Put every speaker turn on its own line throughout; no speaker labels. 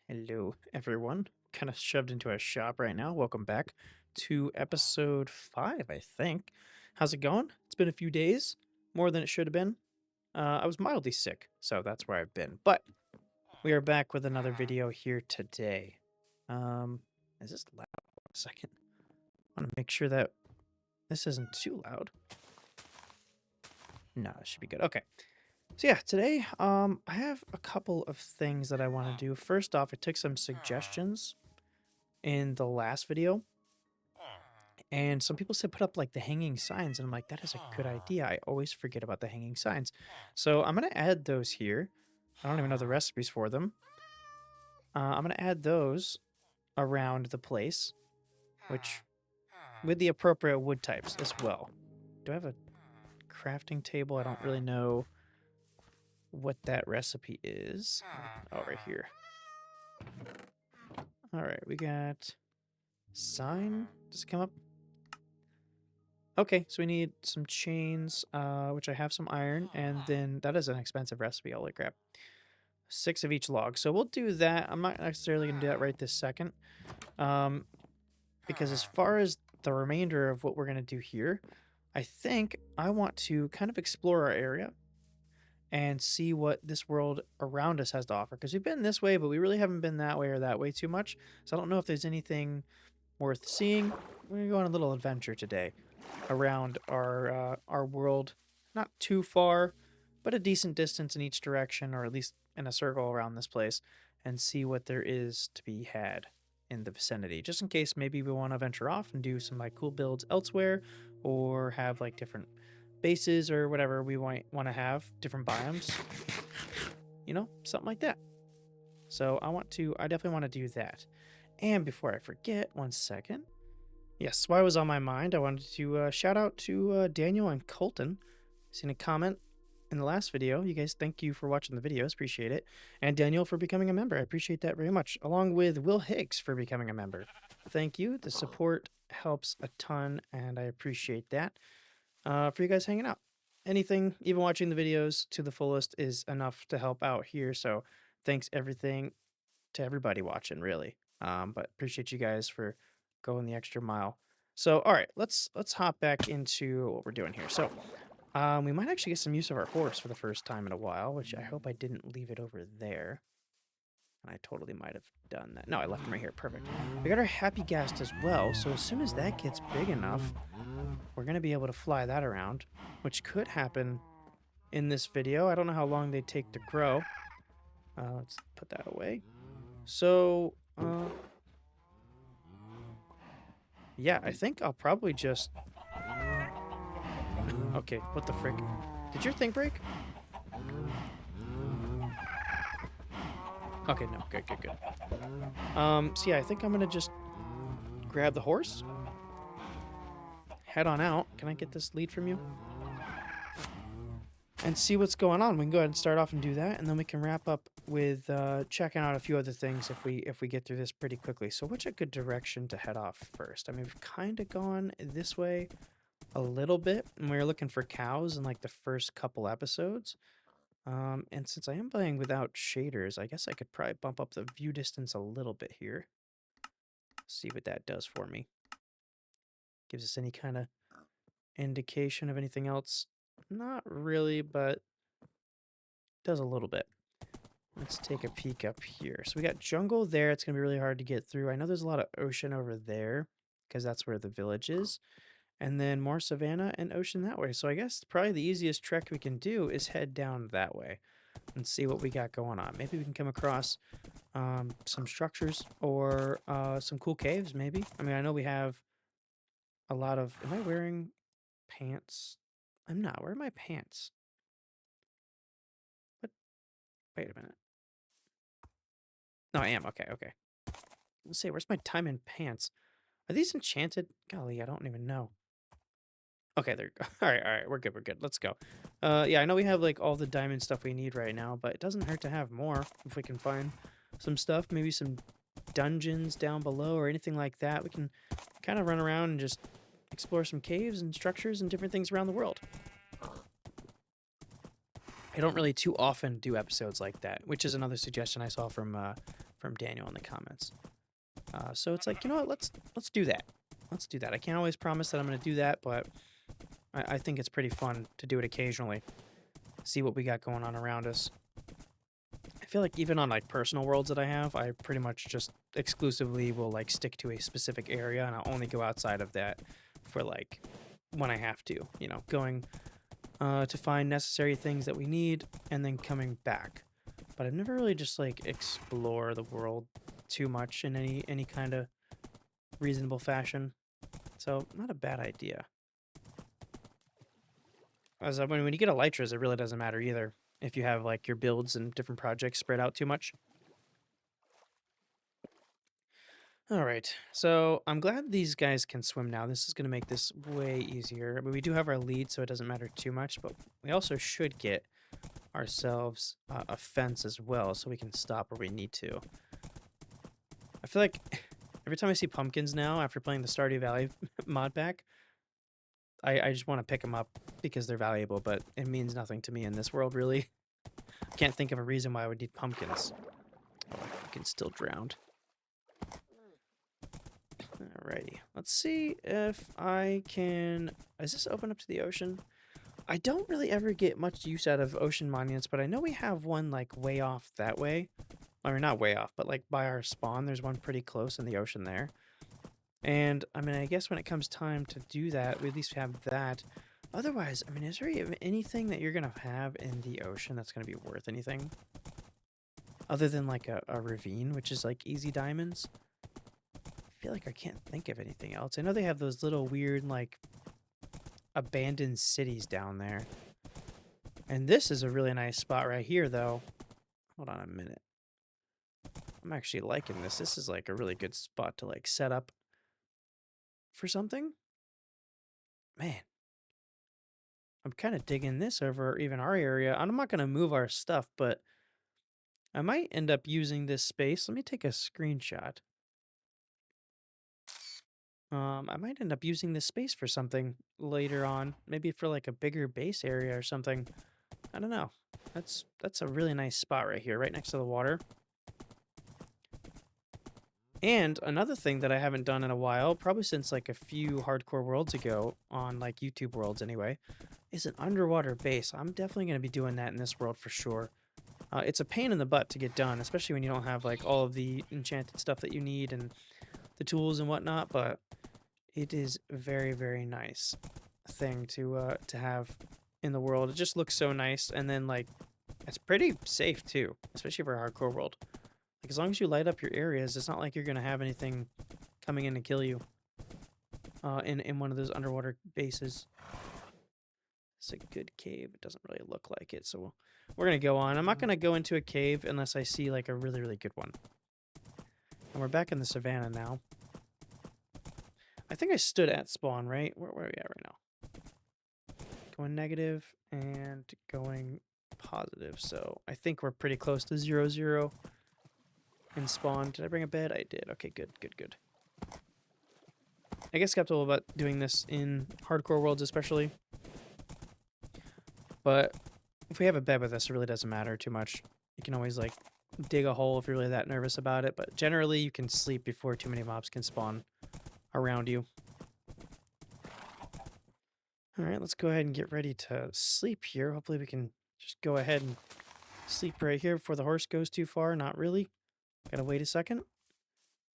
Hello, everyone. Kind of shoved into a shop right now. Welcome back to episode 5, I think. How's it going? It's been a few days, more than it should have been. I was mildly sick, so that's where I've been. But we are back with another video here today. Um, is this loud? One second. I want to make sure that this isn't too loud. No, it should be good. Okay. So yeah, today I have a couple of things that I want to do. First off, I took some suggestions in the last video, and some people said put up like the hanging signs, and I'm like, that is a good idea. I always forget about the hanging signs. So I'm gonna add those here. I don't even know the recipes for them. I'm gonna add those around the place, which with the appropriate wood types as well. Do I have a crafting table? I don't really know what that recipe is. Oh, right here. All right, we got sign. Does it come up? Okay, so we need some chains, which I have some iron, and then that is an expensive recipe. Holy crap. 6 of each log. So we'll do that. I'm not necessarily going to do that right this second, because as far as the remainder of what we're going to do here, I think I want to kind of explore our area and see what this world around us has to offer. Because we've been this way, but we really haven't been that way or that way too much. So I don't know if there's anything worth seeing. We're going to go on a little adventure today around our world, not too far, but a decent distance in each direction, or at least in a circle around this place, and see what there is to be had in the vicinity, just in case maybe we want to venture off and do some like cool builds elsewhere, or have like different bases or whatever we might want to have, different biomes, something like that. So I definitely want to do that. And before I forget, one second. Yes, while it was on my mind, I wanted to shout out to Daniel and Colton. Seen a comment in the last video. You guys, thank you for watching the videos. Appreciate it. And Daniel for becoming a member. I appreciate that very much. Along with Will Higgs for becoming a member. Thank you. The support helps a ton, and I appreciate that. For you guys hanging out. Anything, even watching the videos to the fullest, is enough to help out here. So thanks everything to everybody watching, really. But appreciate you guys for going the extra mile. So, all right, let's hop back into what we're doing here. So, we might actually get some use of our horse for the first time in a while, which I hope I didn't leave it over there. And I totally might have done that. No, I left him right here. Perfect. We got our happy ghast as well. So as soon as that gets big enough, we're going to be able to fly that around, which could happen in this video. I don't know how long they take to grow. Let's put that away. So, yeah, I think I'll probably just... Okay, what the frick? Did your thing break? Okay, no, good. So yeah, I think I'm gonna just grab the horse, head on out. Can I get this lead from you? And see what's going on. We can go ahead and start off and do that, and then we can wrap up with checking out a few other things if we get through this pretty quickly. So what's a good direction to head off first? I mean, we've kind of gone this way a little bit, and we were looking for cows in like the first couple episodes. And since I am playing without shaders, I guess I could probably bump up the view distance a little bit here. See what that does for me. Gives us any kind of indication of anything else. Not really, but does a little bit. Let's take a peek up here. So we got jungle there. It's going to be really hard to get through. I know there's a lot of ocean over there because that's where the village is. And then more savanna and ocean that way. So I guess probably the easiest trek we can do is head down that way and see what we got going on. Maybe we can come across some structures or some cool caves, maybe. I mean, I know we have a lot of... Am I wearing pants? I'm not. Where are my pants? What? Wait a minute. No, I am. Okay. Let's see. Where's my diamond pants? Are these enchanted? Golly, I don't even know. Okay, there. All right. We're good. Let's go. Yeah, I know we have like all the diamond stuff we need right now, but it doesn't hurt to have more if we can find some stuff. Maybe some dungeons down below or anything like that. We can kind of run around and just explore some caves and structures and different things around the world. I don't really too often do episodes like that, which is another suggestion I saw from from Daniel in the comments. So it's like, you know what? Let's do that. Let's do that. I can't always promise that I'm going to do that, but I think it's pretty fun to do it occasionally. See what we got going on around us. I feel like even on like personal worlds that I have, I pretty much just exclusively will like stick to a specific area, and I'll only go outside of that for like when I have to, you know, going to find necessary things that we need and then coming back. But I've never really just like explore the world too much in any kind of reasonable fashion. So not a bad idea. As when you get elytras, it really doesn't matter either if you have like your builds and different projects spread out too much. All right, so I'm glad these guys can swim now. This is going to make this way easier. But we do have our lead, so it doesn't matter too much. But we also should get ourselves a fence as well, so we can stop where we need to. I feel like every time I see pumpkins now, after playing the Stardew Valley mod pack, I just want to pick them up because they're valuable, but it means nothing to me in this world, really. I can't think of a reason why I would need pumpkins. Oh, my pumpkin's still drowned. Alrighty, let's see if I can... Is this open up to the ocean? I don't really ever get much use out of ocean monuments, but I know we have one, like, way off that way. I mean, not way off, but, like, by our spawn, there's one pretty close in the ocean there. And, I mean, I guess when it comes time to do that, we at least have that. Otherwise, I mean, is there even anything that you're going to have in the ocean that's going to be worth anything? Other than, like, a ravine, which is, like, easy diamonds? I feel like I can't think of anything else. I know they have those little weird, like, abandoned cities down there. And this is a really nice spot right here, though. Hold on a minute. I'm actually liking this. This is, like, a really good spot to, like, set up for something. Man. I'm kind of digging this over even our area. I'm not going to move our stuff, but I might end up using this space. Let me take a screenshot. I might end up using this space for something later on. Maybe for like a bigger base area or something. I don't know. That's a really nice spot right here, right next to the water. And another thing that I haven't done in a while, probably since like a few hardcore worlds ago, on like YouTube worlds anyway, is an underwater base. I'm definitely going to be doing that in this world for sure. It's a pain in the butt to get done, especially when you don't have like all of the enchanted stuff that you need and the tools and whatnot, but it is very, very nice thing to have in the world. It just looks so nice, and then like it's pretty safe too, especially for a hardcore world. Like as long as you light up your areas, it's not like you're gonna have anything coming in to kill you in one of those underwater bases. It's a good cave. It doesn't really look like it, so we're gonna go on. I'm not gonna go into a cave unless I see like a really, really good one. And we're back in the savannah now. I think I stood at spawn, right? Where are we at right now? Going negative and going positive. So I think we're pretty close to 0, 0 in spawn. Did I bring a bed? I did. Okay, good, good, good. I get skeptical about doing this in hardcore worlds especially. But if we have a bed with us, it really doesn't matter too much. You can always like dig a hole if you're really that nervous about it. But generally you can sleep before too many mobs can spawn around you. All right, let's go ahead and get ready to sleep here. Hopefully we can just go ahead and sleep right here before the horse goes too far. Not really. Gotta wait a second. Do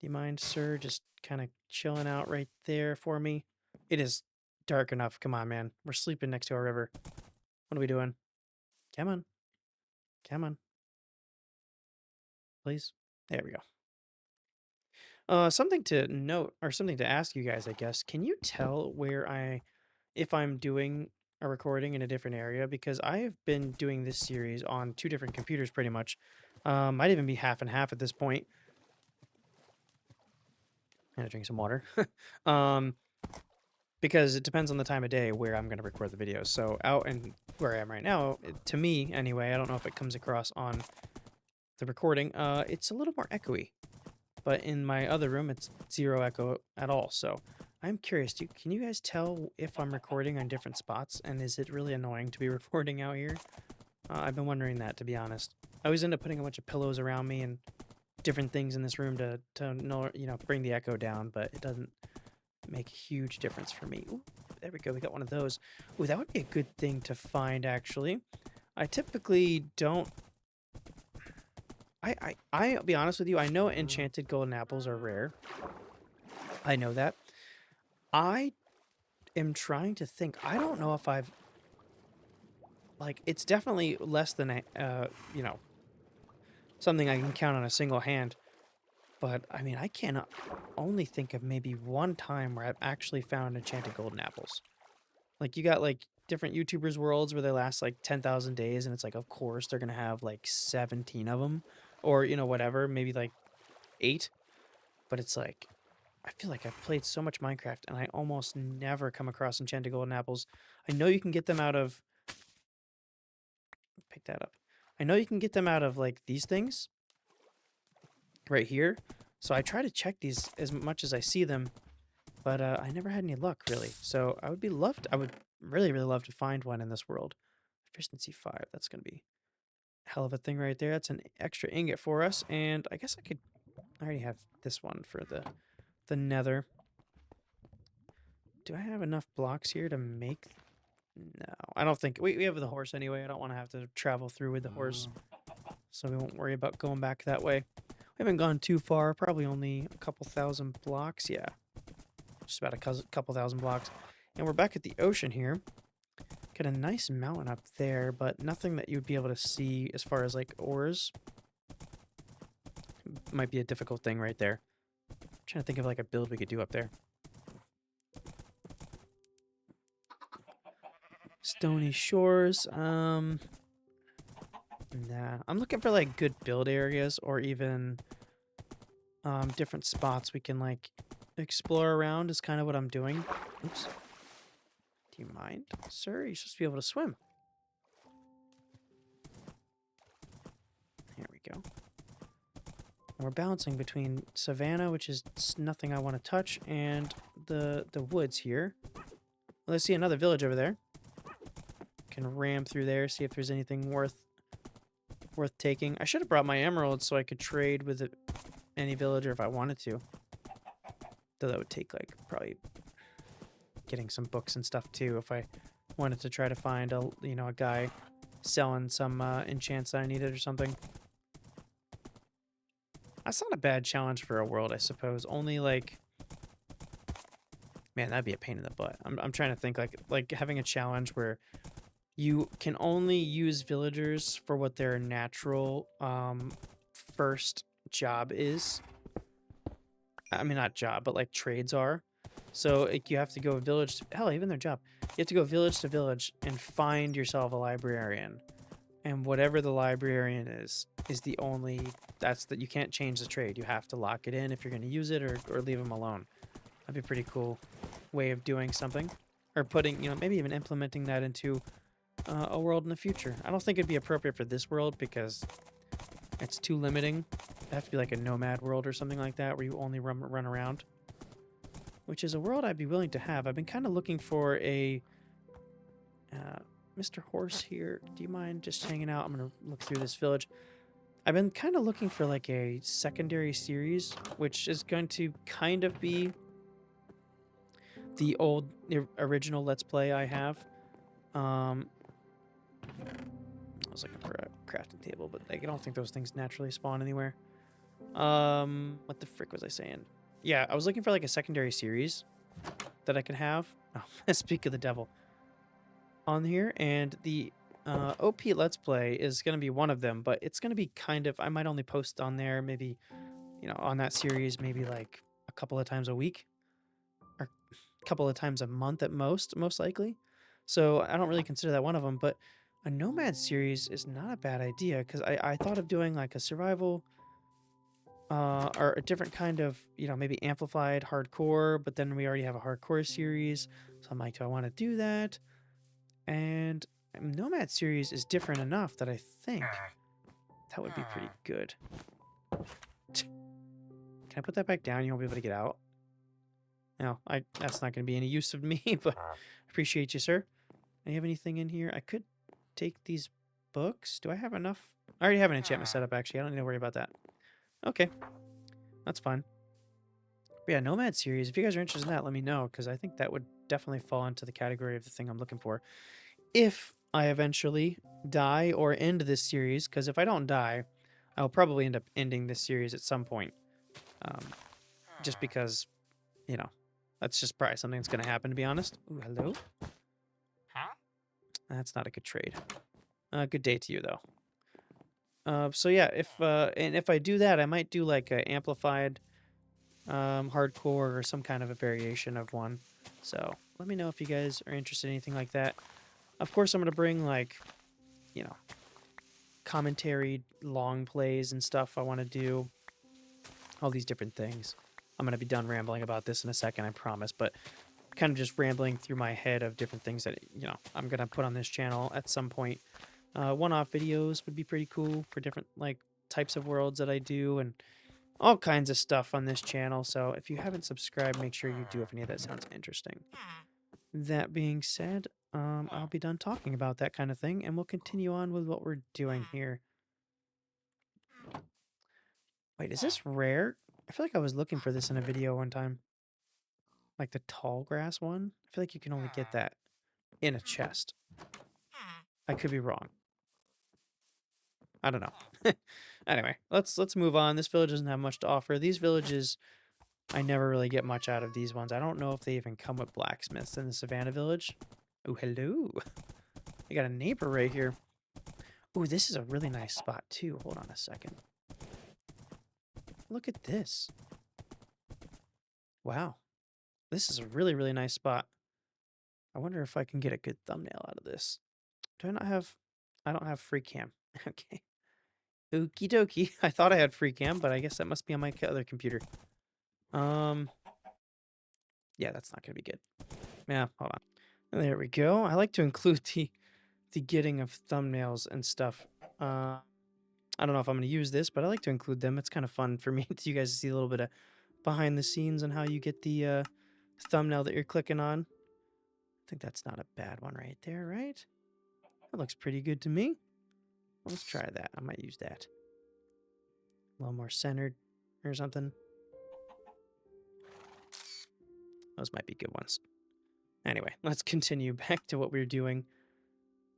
you mind, sir, just kind of chilling out right there for me? It is dark enough. Come on, man. We're sleeping next to our river. What are we doing? Come on. Come on. Please. There we go. Something to note, or something to ask you guys, I guess. Can you tell if I'm doing a recording in a different area? Because I have been doing this series on 2 different computers pretty much. Might even be half and half at this point. I'm gonna drink some water. Because it depends on the time of day where I'm gonna record the videos. So out and where I am right now, to me anyway, I don't know if it comes across on the recording, it's a little more echoey. But in my other room, it's 0 echo at all. So I'm curious, can you guys tell if I'm recording on different spots? And is it really annoying to be recording out here? I've been wondering that, to be honest. I always end up putting a bunch of pillows around me and different things in this room to know, bring the echo down, but it doesn't make a huge difference for me. Ooh, there we go. We got one of those. Ooh, that would be a good thing to find, actually. I typically don't. I'll be honest with you. I know enchanted golden apples are rare. I know that. I am trying to think. I don't know if I've like. It's definitely less than something I can count on a single hand. But I mean, I cannot only think of maybe one time where I've actually found enchanted golden apples. Like you got like different YouTubers worlds where they last like 10,000 days, and it's like, of course they're gonna have like 17 of them, or whatever, maybe like 8. But it's like I feel like I've played so much Minecraft and I almost never come across enchanted golden apples. I know you can get them out of pick that up. I know you can get them out of like these things right here. So I try to check these as much as I see them, but I never had any luck really. So I would really, really love to find one in this world. Efficiency 5, that's gonna be a hell of a thing right there. That's an extra ingot for us, and I guess I already have this one for the Nether. Do I have enough blocks here to make? No, I don't think we have the horse anyway. I don't want to have to travel through with the horse, so we won't worry about going back that way. We haven't gone too far, probably only a couple thousand blocks. Yeah, just about a couple thousand blocks. And we're back at the ocean here. Got a nice mountain up there, but nothing that you'd be able to see as far as like ores. Might be a difficult thing right there. I'm trying to think of like a build we could do up there. Stony shores. Nah. I'm looking for like good build areas or even different spots we can like explore around is kind of what I'm doing. Oops. Do you mind, sir? You're supposed to be able to swim. Here we go. And we're balancing between savanna, which is nothing I want to touch, and the woods here. Let's see another village over there. Can ram through there, see if there's anything worth taking. I should have brought my emeralds so I could trade with any villager if I wanted to. Though that would take like probably getting some books and stuff too if I wanted to try to find a guy selling some enchants that I needed or something. That's not a bad challenge for a world, I suppose. Only like, man, that'd be a pain in the butt. I'm trying to think like having a challenge where you can only use villagers for what their natural first job is. I mean, not job, but like trades are. So like, you have to go village to, hell, even their job. You have to go village to village and find yourself a librarian. And whatever the librarian is the only, that you can't change the trade. You have to lock it in if you're going to use it or leave them alone. That'd be a pretty cool way of doing something. Or putting, maybe even implementing that into a world in the future. I don't think it'd be appropriate for this world because it's too limiting. It'd have to be like a nomad world or something like that where you only run around. Which is a world I'd be willing to have. I've been kind of looking for a... Mr. Horse here, do you mind just hanging out? I'm going to look through this village. I've been kind of looking for like a secondary series, which is going to kind of be the original Let's Play I have. I was looking for a crafting table, but I don't think those things naturally spawn anywhere. What the frick was I saying? Yeah, I was looking for like a secondary series that I could have. Oh, speak of the devil. On here, and the OP Let's Play is going to be one of them, but it's going to be kind of, I might only post on there maybe, on that series, maybe like a couple of times a week or a couple of times a month at most likely. So I don't really consider that one of them, but a Nomad series is not a bad idea because I thought of doing like a survival or a different kind of, maybe amplified hardcore, but then we already have a hardcore series. So I'm like, do I want to do that? And Nomad series is different enough that I think that would be pretty good. Can I put that back down? You won't be able to get out. No, that's not going to be any use of me, but appreciate you, sir. Do you have anything in here? I could take these books. Do I have enough? I already have an enchantment set up, actually. I don't need to worry about that. Okay, that's fine. But yeah, Nomad series. If you guys are interested in that, let me know, because I think that would definitely fall into the category of the thing I'm looking for. If I eventually die or end this series, because if I don't die, I'll probably end up ending this series at some point. Um, just because, you know, that's just probably something that's going to happen, to be honest. Ooh, hello? That's not a good trade. Good day to you, though. So yeah, if I do that, I might do like a amplified hardcore or some kind of a variation of one. So let me know if you guys are interested in anything like that. Of course, I'm gonna bring like, you know, commentary, long plays and stuff. I want to do all these different things. I'm gonna be done rambling about this in a second, I promise. But kind of just rambling through my head of different things that I'm gonna put on this channel at some point. One-off videos would be pretty cool for different like types of worlds that I do and all kinds of stuff on this channel. So if you haven't subscribed, make sure you do if any of that sounds interesting. That being said, I'll be done talking about that kind of thing, and we'll continue on with what we're doing here. Wait, is this rare? I feel like I was looking for this in a video one time. Like the tall grass one? I feel like you can only get that in a chest. I could be wrong. I don't know. Anyway, let's move on. This village doesn't have much to offer. These villages, I never really get much out of these ones. I don't know if they even come with blacksmiths in the Savannah village. Oh, hello. I got a neighbor right here. Oh, this is a really nice spot too. Hold on a second. Look at this. Wow. This is a really, really nice spot. I wonder if I can get a good thumbnail out of this. Do I not have... I don't have free cam. Okay. Okie dokie. I thought I had free cam, but I guess that must be on my other computer. Yeah, that's not going to be good. Yeah, hold on. There we go. I like to include the getting of thumbnails and stuff. I don't know if I'm going to use this, but I like to include them. It's kind of fun for me to you guys to see a little bit of behind the scenes and how you get the thumbnail that you're clicking on. I think that's not a bad one right there, right? That looks pretty good to me. Let's try that. I might use that. A little more centered or something. Those might be good ones. Anyway, let's continue back to what we were doing.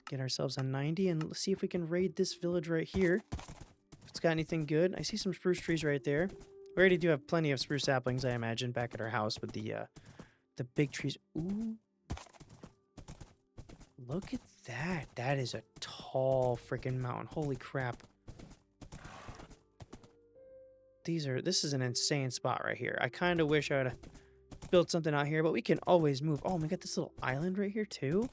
Get ourselves a 90 and let's see if we can raid this village right here. If it's got anything good. I see some spruce trees right there. We already do have plenty of spruce saplings, I imagine, back at our house with the big trees. Ooh. Look at that. That is a tall freaking mountain. Holy crap. This is an insane spot right here. I kind of wish I would have built something out here, but we can always move. Oh, we got this little island right here too.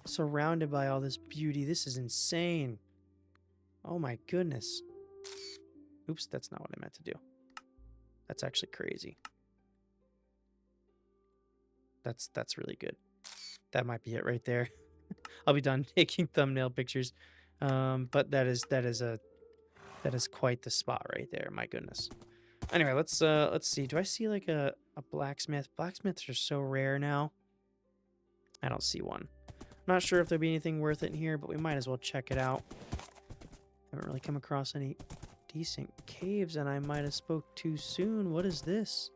Surrounded by all this beauty. This is insane. Oh my goodness. Oops, that's not what I meant to do. That's actually crazy. That's really good. That might be it right there. I'll be done taking thumbnail pictures. But that is quite the spot right there. My goodness. Anyway, let's see. Do I see like a blacksmith? Blacksmiths are so rare now. I don't see one. I'm not sure if there'll be anything worth it in here, but we might as well check it out. Haven't really come across any decent caves, and I might have spoke too soon. What is this?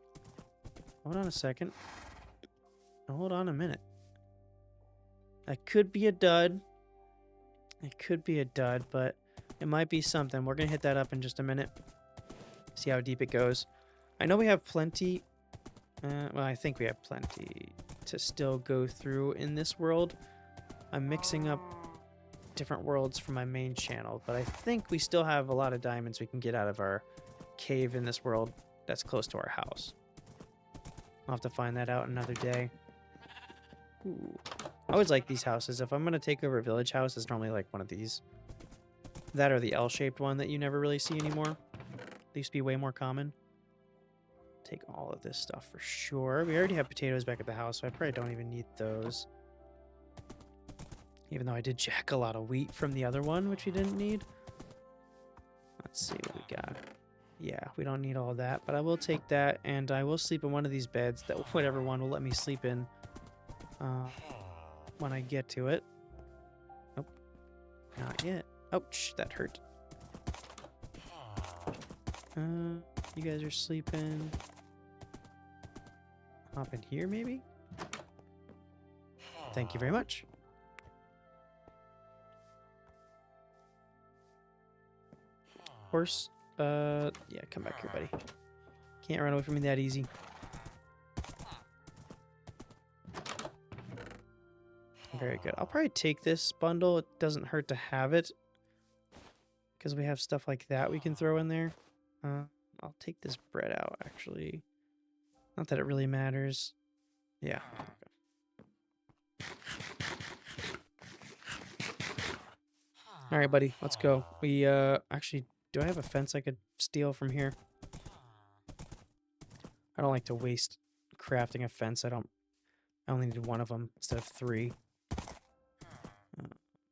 Hold on a second. Hold on a minute. That could be a dud. It could be a dud, but it might be something. We're going to hit that up in just a minute. See how deep it goes. I know we have plenty. Well, I think we have plenty to still go through in this world. I'm mixing up different worlds for my main channel, but I think we still have a lot of diamonds we can get out of our cave in this world that's close to our house. I'll have to find that out another day. Ooh. I always like these houses. If I'm going to take over a village house, it's normally like one of these. That or the L-shaped one that you never really see anymore. They used to be way more common. Take all of this stuff for sure. We already have potatoes back at the house, so I probably don't even need those. Even though I did jack a lot of wheat from the other one, which we didn't need. Let's see what we got. Yeah, we don't need all that, but I will take that, and I will sleep in one of these beds, that whatever one will let me sleep in when I get to it. Nope. Not yet. Ouch, that hurt. You guys are sleeping. Hop in here, maybe? Thank you very much. Horse, yeah, come back here, buddy. Can't run away from me that easy. Very good. I'll probably take this bundle. It doesn't hurt to have it, because we have stuff like that we can throw in there. I'll take this bread out, actually. Not that it really matters. Yeah. All right, buddy, let's go. We, actually, do I have a fence I could steal from here? I don't like to waste crafting a fence. I only need one of them instead of 3.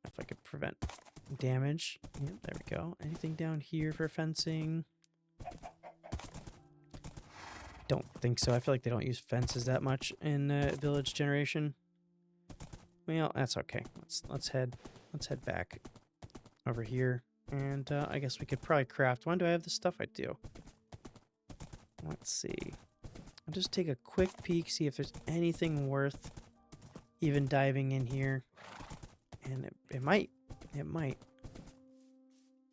If I could prevent damage. Yep, there we go. Anything down here for fencing? Don't think so. I feel like they don't use fences that much in village generation. Well, that's okay. Let's head back over here, and I guess we could probably craft one. Do I have the stuff? I do. Let's see. I'll just take a quick peek, see if there's anything worth even diving in here, and it might. It might.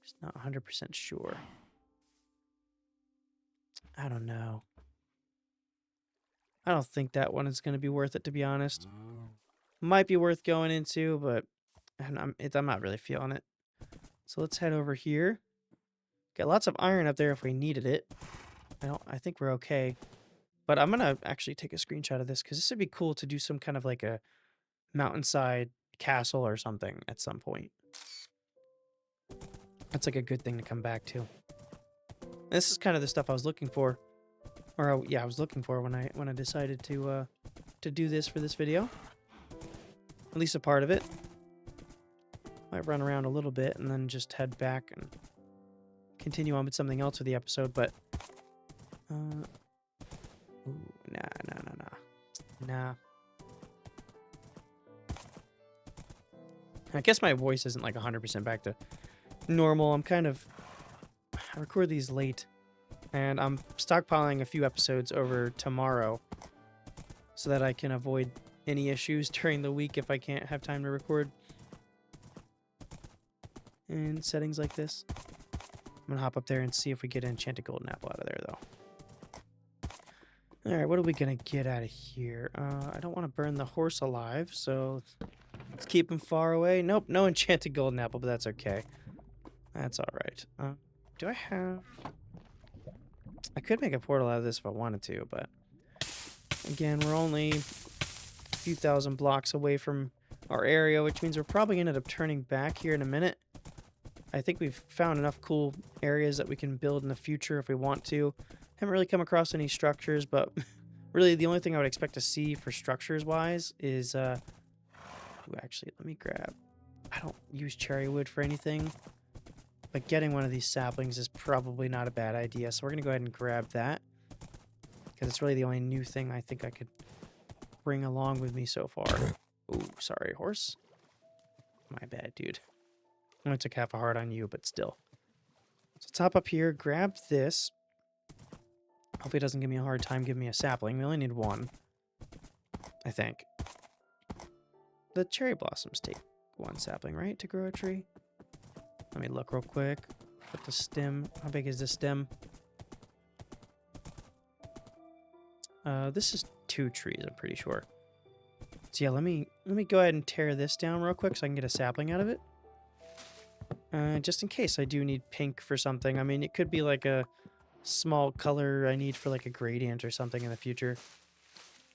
Just not 100% sure. I don't know. I don't think that one is going to be worth it, to be honest. Might be worth going into, but I'm not really feeling it. So let's head over here. Got lots of iron up there if we needed it. I think we're okay. But I'm going to actually take a screenshot of this, because this would be cool to do some kind of like a mountainside castle or something at some point. That's like a good thing to come back to. This is kind of the stuff I was looking for. Or yeah, I was looking for when I decided to do this for this video. At least a part of it. Might run around a little bit and then just head back and continue on with something else with the episode, but ooh, nah. I guess my voice isn't like 100% back to normal. I record these late, and I'm stockpiling a few episodes over tomorrow so that I can avoid any issues during the week if I can't have time to record in settings like this. I'm gonna hop up there and see if we get an enchanted golden apple out of there, though. Alright, what are we gonna get out of here? I don't want to burn the horse alive, so let's keep him far away. Nope, no enchanted golden apple, but that's okay. That's alright. Do I have... I could make a portal out of this if I wanted to, but... Again, we're only a few thousand blocks away from our area, which means we're probably going to end up turning back here in a minute. I think we've found enough cool areas that we can build in the future if we want to. Haven't really come across any structures, but really the only thing I would expect to see for structures-wise is... Ooh, actually, let me grab... I don't use cherry wood for anything, but getting one of these saplings is probably not a bad idea, so we're going to go ahead and grab that, because it's really the only new thing I think I could bring along with me so far. Ooh, sorry, horse. My bad, dude. I only took half a heart on you, but still. So let's hop up here, grab this. Hopefully it doesn't give me a hard time giving me a sapling. We only need one, I think. The cherry blossoms take one sapling, right, to grow a tree? Let me look real quick. Put the stem. How big is this stem? This is 2 trees, I'm pretty sure. So yeah, let me go ahead and tear this down real quick so I can get a sapling out of it. Just in case I do need pink for something. I mean, it could be like a small color I need for like a gradient or something in the future.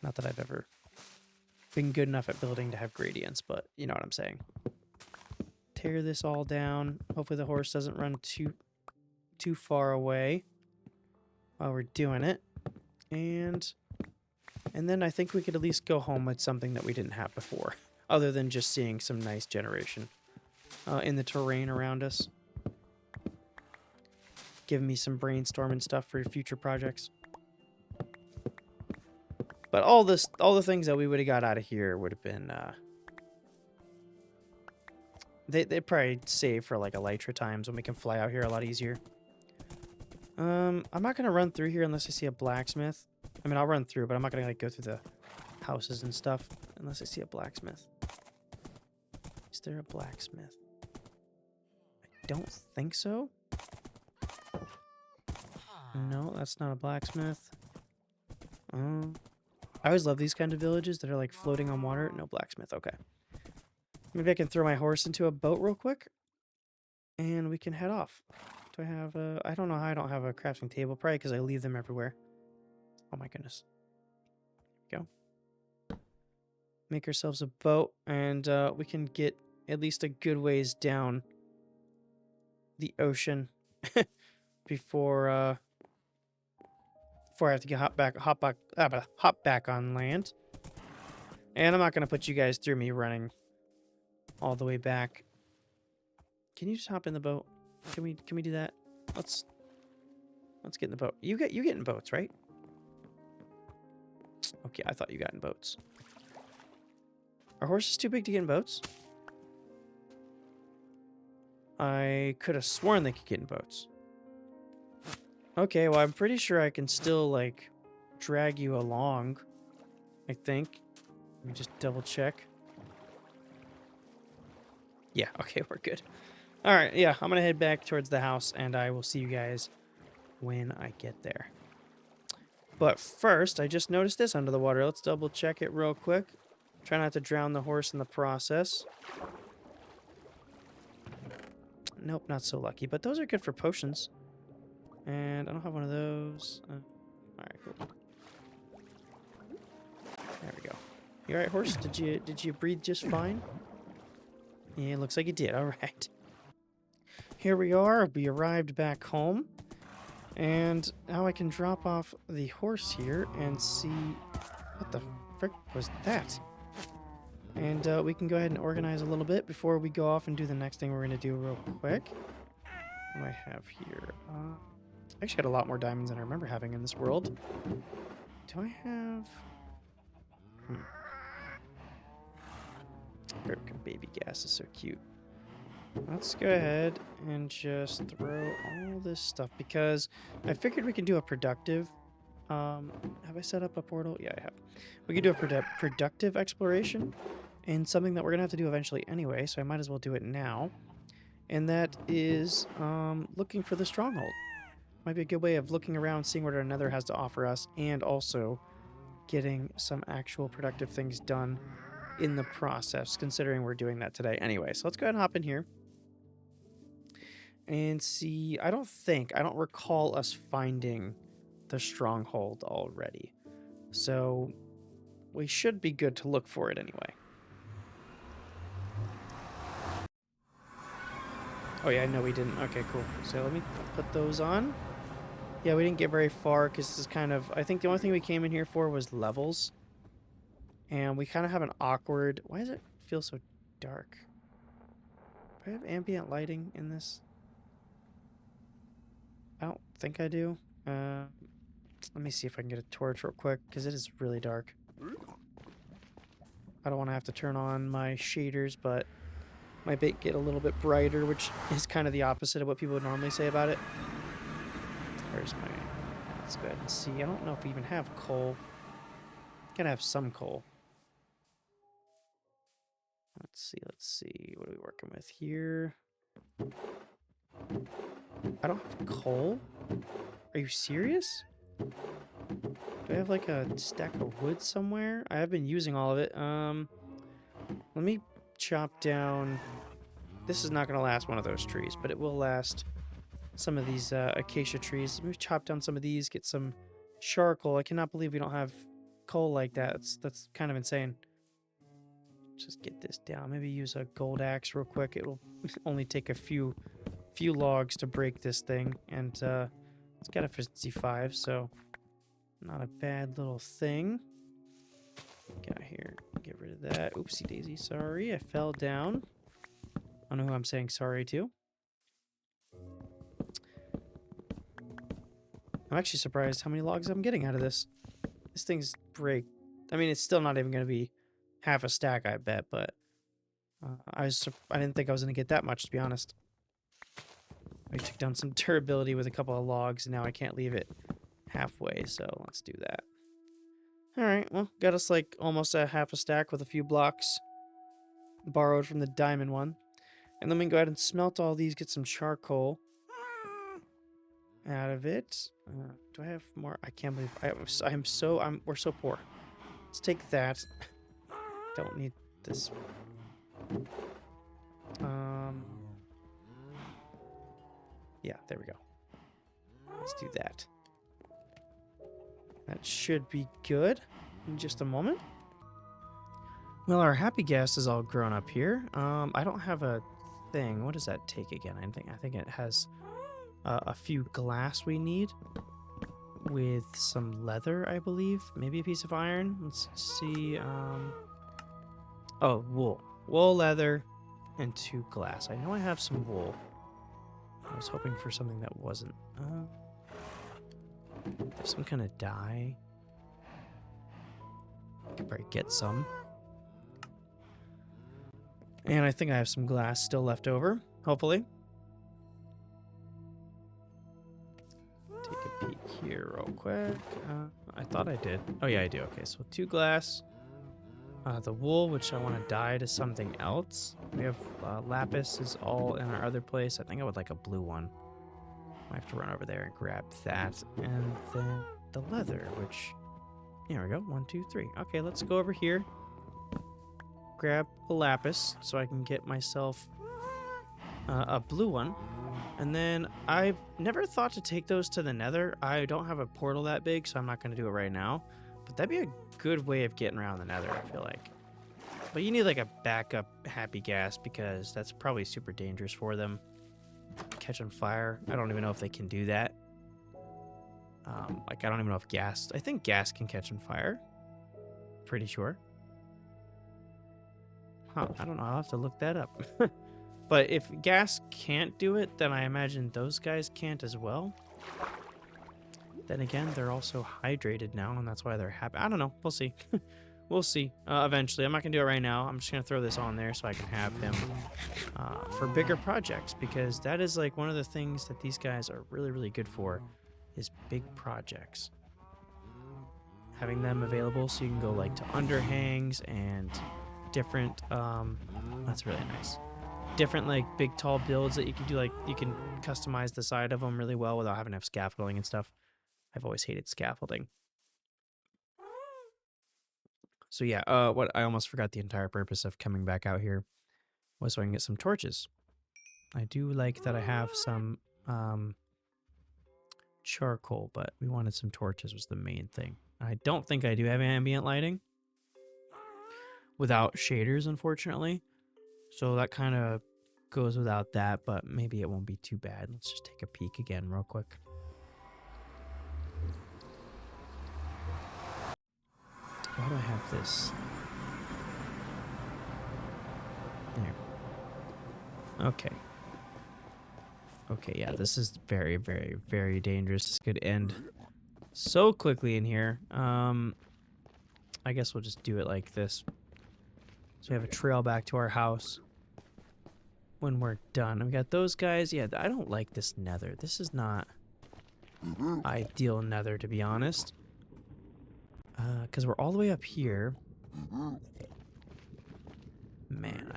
Not that I've ever been good enough at building to have gradients, but you know what I'm saying. Tear this all down. Hopefully the horse doesn't run too far away while we're doing it. And then I think we could at least go home with something that we didn't have before, other than just seeing some nice generation in the terrain around us. Give me some brainstorming stuff for future projects. But all the things that we would have got out of here would have been they'd probably save for like elytra times when we can fly out here a lot easier. I'm not gonna run through here unless I see a blacksmith. I mean, I'll run through, but I'm not gonna like go through the houses and stuff unless I see a blacksmith. Is there a blacksmith? I don't think so. No, that's not a blacksmith. I always love these kind of villages that are like floating on water. No blacksmith. Okay. Maybe I can throw my horse into a boat real quick and we can head off. Do I have a... I don't know how I don't have a crafting table. Probably because I leave them everywhere. Oh my goodness. Go. Make ourselves a boat and we can get at least a good ways down the ocean before I have to get hop back on land. And I'm not gonna put you guys through me running all the way back. Can you just hop in the boat? Can we do that? Let's get in the boat. You get in boats, right? Okay, I thought you got in boats. Are horses too big to get in boats? I could have sworn they could get in boats. Okay, well, I'm pretty sure I can still, like, drag you along, I think. Let me just double check. Yeah, okay, we're good. Alright, yeah, I'm gonna head back towards the house, and I will see you guys when I get there. But first, I just noticed this under the water. Let's double check it real quick. Try not to drown the horse in the process. Nope, not so lucky. But those are good for potions. And I don't have one of those. Alright, cool. There we go. You alright, horse? Did you breathe just fine? Yeah, looks like you did. Alright. Here we are. We arrived back home. And now I can drop off the horse here and see... What the frick was that? And we can go ahead and organize a little bit before we go off and do the next thing we're going to do real quick. What do I have here? I actually got a lot more diamonds than I remember having in this world. Do I have... American baby gas is so cute. Let's go ahead and just throw all this stuff because I figured we can do a productive... have I set up a portal? Yeah, I have. We can do a productive exploration and something that we're going to have to do eventually anyway, so I might as well do it now. And that is looking for the stronghold. Might be a good way of looking around, seeing what our Nether has to offer us, and also getting some actual productive things done in the process, considering we're doing that today anyway. So let's go ahead and hop in here and see. I don't recall us finding the stronghold already. So we should be good to look for it anyway. Oh yeah, no we didn't. Okay, cool. So let me put those on. Yeah, we didn't get very far because this is kind of... I think the only thing we came in here for was levels. And we kind of have an awkward... Why does it feel so dark? Do I have ambient lighting in this? I don't think I do. Let me see if I can get a torch real quick because it is really dark. I don't want to have to turn on my shaders, but my bit get a little bit brighter, which is kind of the opposite of what people would normally say about it. Where's my... Let's go ahead and see. I don't know if we even have coal. Gotta have some coal. Let's see. What are we working with here? I don't have coal? Are you serious? Do I have like a stack of wood somewhere? I have been using all of it. Let me chop down... This is not going to last one of those trees, but it will last some of these acacia trees. Let me chop down some of these, get some charcoal. I cannot believe we don't have coal like that. That's kind of insane. Just get this down. Maybe use a gold axe real quick. It will only take a few logs to break this thing, and it's got efficiency 5, so not a bad little thing. Get out here, get rid of that. Oopsie daisy, sorry, I fell down. I don't know who I'm saying sorry to. I'm actually surprised how many logs I'm getting out of this. This thing's break. I mean, it's still not even going to be half a stack, I bet, but I didn't think I was going to get that much, to be honest. I took down some durability with a couple of logs, and now I can't leave it halfway, so let's do that. Alright, well, got us like almost a half a stack with a few blocks borrowed from the diamond one. And then we can go ahead and smelt all these, get some charcoal out of it. Do I have more? I can't believe we're so poor. Let's take that. Don't need this. Yeah, there we go. Let's do that. That should be good in just a moment. Well, our happy gas is all grown up here. I don't have a thing. What does that take again? I think it has a few glass we need with some leather, I believe. Maybe a piece of iron. Let's see. Oh, wool. Wool, leather, and 2 glass. I know I have some wool. I was hoping for something that wasn't. There's some kind of dye. I could probably get some. And I think I have some glass still left over, hopefully. Take a peek here real quick. I thought I did. Oh yeah, I do. Okay, so 2 glass. The wool, which I want to dye to something else. We have lapis is all in our other place. I think I would like a blue one. I have to run over there and grab that. And then the leather, which... There we go. 1, 2, 3. Okay, let's go over here. Grab the lapis so I can get myself a blue one. And then I've never thought to take those to the Nether. I don't have a portal that big, so I'm not going to do it right now. But that'd be a good way of getting around the Nether, I feel like. But you need like a backup happy gas because that's probably super dangerous for them. Catch on fire. I don't even know if they can do that. Like I don't even know if gas... I think gas can catch on fire. Pretty sure. Huh, I don't know. I'll have to look that up. But if gas can't do it, then I imagine those guys can't as well. Then again, they're also hydrated now, and that's why they're happy. I don't know. We'll see. We'll see. Eventually. I'm not going to do it right now. I'm just going to throw this on there so I can have him for bigger projects. Because that is like one of the things that these guys are really, really good for is big projects. Having them available so you can go like to underhangs and different... that's really nice. Different like big tall builds that you can do, like you can customize the side of them really well without having to have scaffolding and stuff. I've always hated scaffolding. So yeah, what I almost forgot the entire purpose of coming back out here was so I can get some torches. I do like that I have some charcoal, but we wanted some torches was the main thing. I don't think I do have ambient lighting without shaders, unfortunately. So that kind of goes without that, but maybe it won't be too bad. Let's just take a peek again real quick. Why do I have this? There. Okay. Okay, yeah, this is very, very, very dangerous. This could end so quickly in here. I guess we'll just do it like this. So we have a trail back to our house when we're done. We got those guys. Yeah, I don't like this Nether. This is not ideal Nether, to be honest. Because we're all the way up here. Man,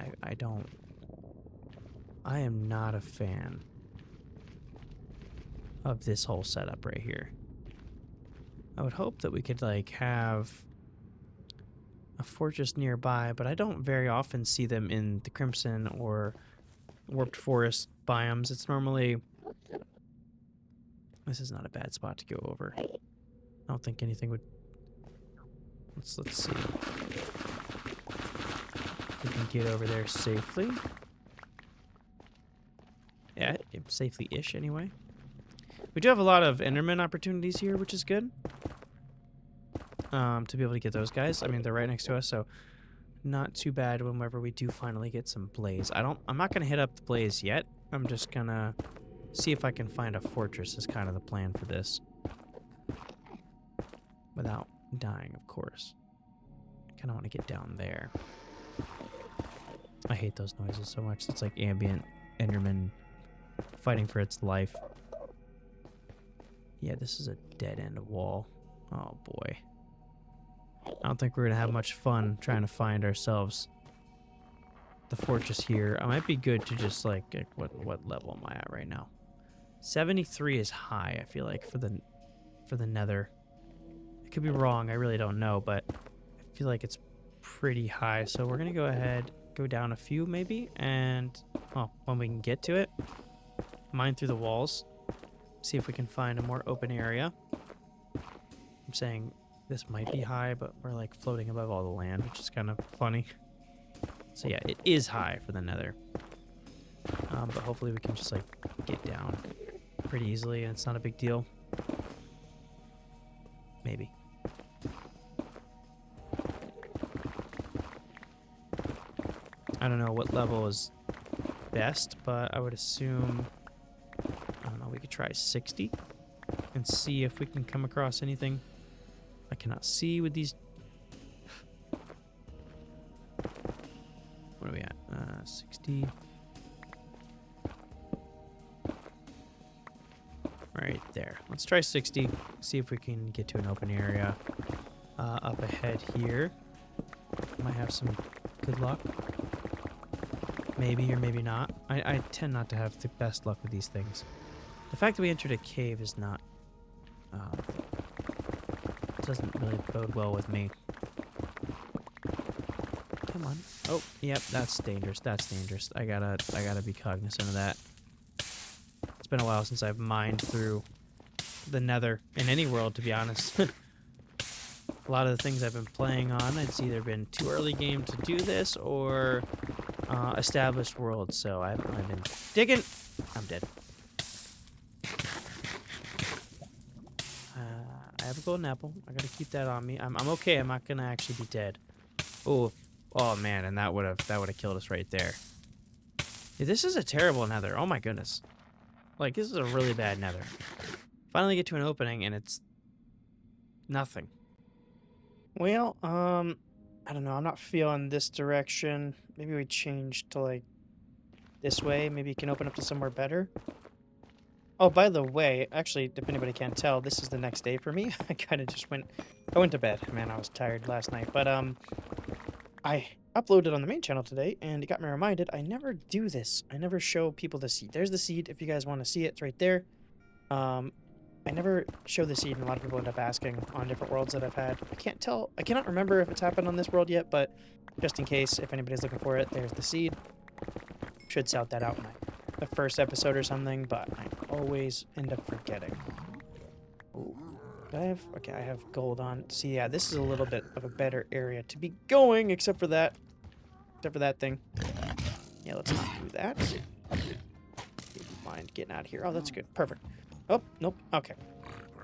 I am not a fan of this whole setup right here. I would hope that we could like have a fortress nearby, but I don't very often see them in the Crimson or Warped Forest biomes. It's normally... This is not a bad spot to go over. I don't think anything would... Let's see. If we can get over there safely. Yeah, safely-ish anyway. We do have a lot of Enderman opportunities here, which is good. To be able to get those guys. I mean, they're right next to us, so not too bad whenever we do finally get some blaze. I'm not gonna hit up the blaze yet. I'm just gonna see if I can find a fortress is kind of the plan for this. Without dying, of course. I kinda wanna get down there. I hate those noises so much. It's like ambient Enderman fighting for its life. Yeah, this is a dead-end wall. Oh, boy. I don't think we're going to have much fun trying to find ourselves the fortress here. I might be good to just, like, what level am I at right now? 73 is high, I feel like, for the Nether. I could be wrong, I really don't know, but I feel like it's pretty high. So we're going to go ahead, go down a few maybe, and, well, when we can get to it, mine through the walls, see if we can find a more open area. I'm saying this might be high, but we're like floating above all the land, which is kind of funny. So yeah, it is high for the Nether. But hopefully we can just like get down pretty easily and it's not a big deal. Maybe. I don't know what level is best, but I would assume, I don't know, we could try 60 and see if we can come across anything. I cannot see with these. What are we at? 60. Right there. Let's try 60. See if we can get to an open area. Up ahead here. Might have some good luck. Maybe or maybe not. I tend not to have the best luck with these things. The fact that we entered a cave is not... doesn't really bode well with me. Come on. Oh, yep, that's dangerous. That's dangerous. I gotta be cognizant of that. It's been a while since I've mined through the Nether in any world, to be honest. A lot of the things I've been playing on, it's either been too early game to do this or established world, so I haven't really been digging. I'm dead. I have a golden apple. I gotta keep that on me. I'm okay. I'm not gonna actually be dead. Oh, oh man, and that would have killed us right there. Yeah, this is a terrible Nether. Oh my goodness. Like, this is a really bad Nether. Finally get to an opening and it's nothing. Well, I don't know. I'm not feeling this direction. Maybe we change to like this way. Maybe you can open up to somewhere better. Oh, by the way, actually, if anybody can't tell, this is the next day for me. I went to bed. Man, I was tired last night. But, I uploaded on the main channel today, and it got me reminded I never do this. I never show people the seed. There's the seed. If you guys want to see it, it's right there. I never show the seed, and a lot of people end up asking on different worlds that I've had. I can't tell. I cannot remember if it's happened on this world yet, but just in case, if anybody's looking for it, there's the seed. Should shout that out in the first episode or something, but I always end up forgetting. Ooh. Okay, I have gold on. See, yeah, this is a little bit of a better area to be going, except for that thing. Yeah, let's not do that. Mind getting out of here. Oh, that's good. Perfect. Oh, nope. Okay.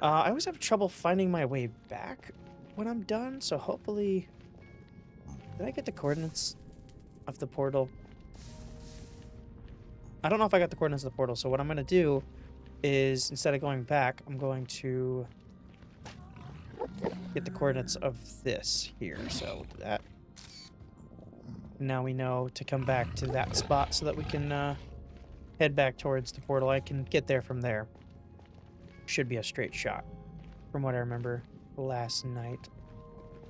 I always have trouble finding my way back when I'm done, so hopefully... Did I get the coordinates of the portal? I don't know if I got the coordinates of the portal, so what I'm going to do is, instead of going back, I'm going to get the coordinates of this here. So we'll do that. Now we know to come back to that spot so that we can head back towards the portal. I can get there from there. Should be a straight shot, from what I remember last night.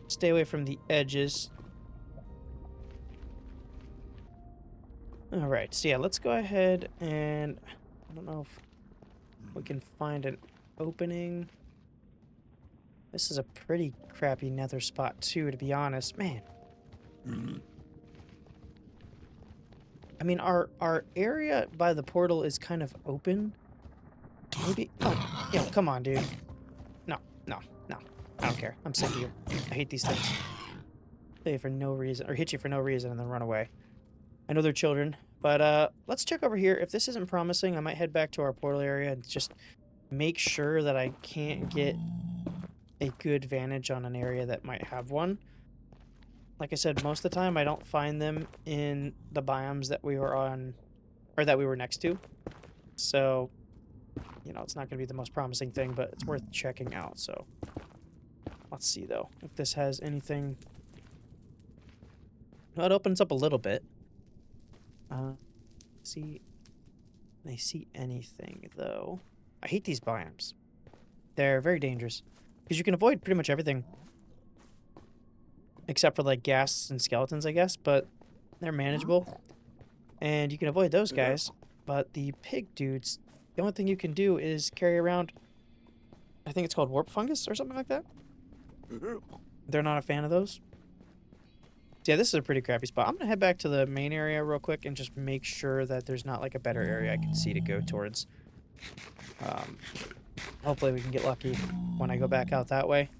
Stay away from the edges. Alright, so yeah, let's go ahead and... I don't know if we can find an opening. This is a pretty crappy nether spot too, to be honest. Man. I mean, our area by the portal is kind of open. Maybe... Oh, yeah, come on, dude. No. I don't care. I'm sick of you. I hate these things. Hit you for no reason, or hit you for no reason and then run away. I know they're children, but let's check over here. If this isn't promising, I might head back to our portal area and just make sure that I can't get a good vantage on an area that might have one. Like I said, most of the time I don't find them in the biomes that we were on, or that we were next to. So, you know, it's not going to be the most promising thing, but it's worth checking out. So, let's see though, if this has anything. Well, it opens up a little bit. See, I see anything, though. I hate these biomes. They're very dangerous. Because you can avoid pretty much everything. Except for, like, ghasts and skeletons, I guess. But they're manageable. And you can avoid those guys. But the pig dudes, the only thing you can do is carry around, I think it's called warp fungus or something like that. They're not a fan of those. So yeah, this is a pretty crappy spot. I'm going to head back to the main area real quick and just make sure that there's not, like, a better area I can see to go towards. Hopefully we can get lucky when I go back out that way.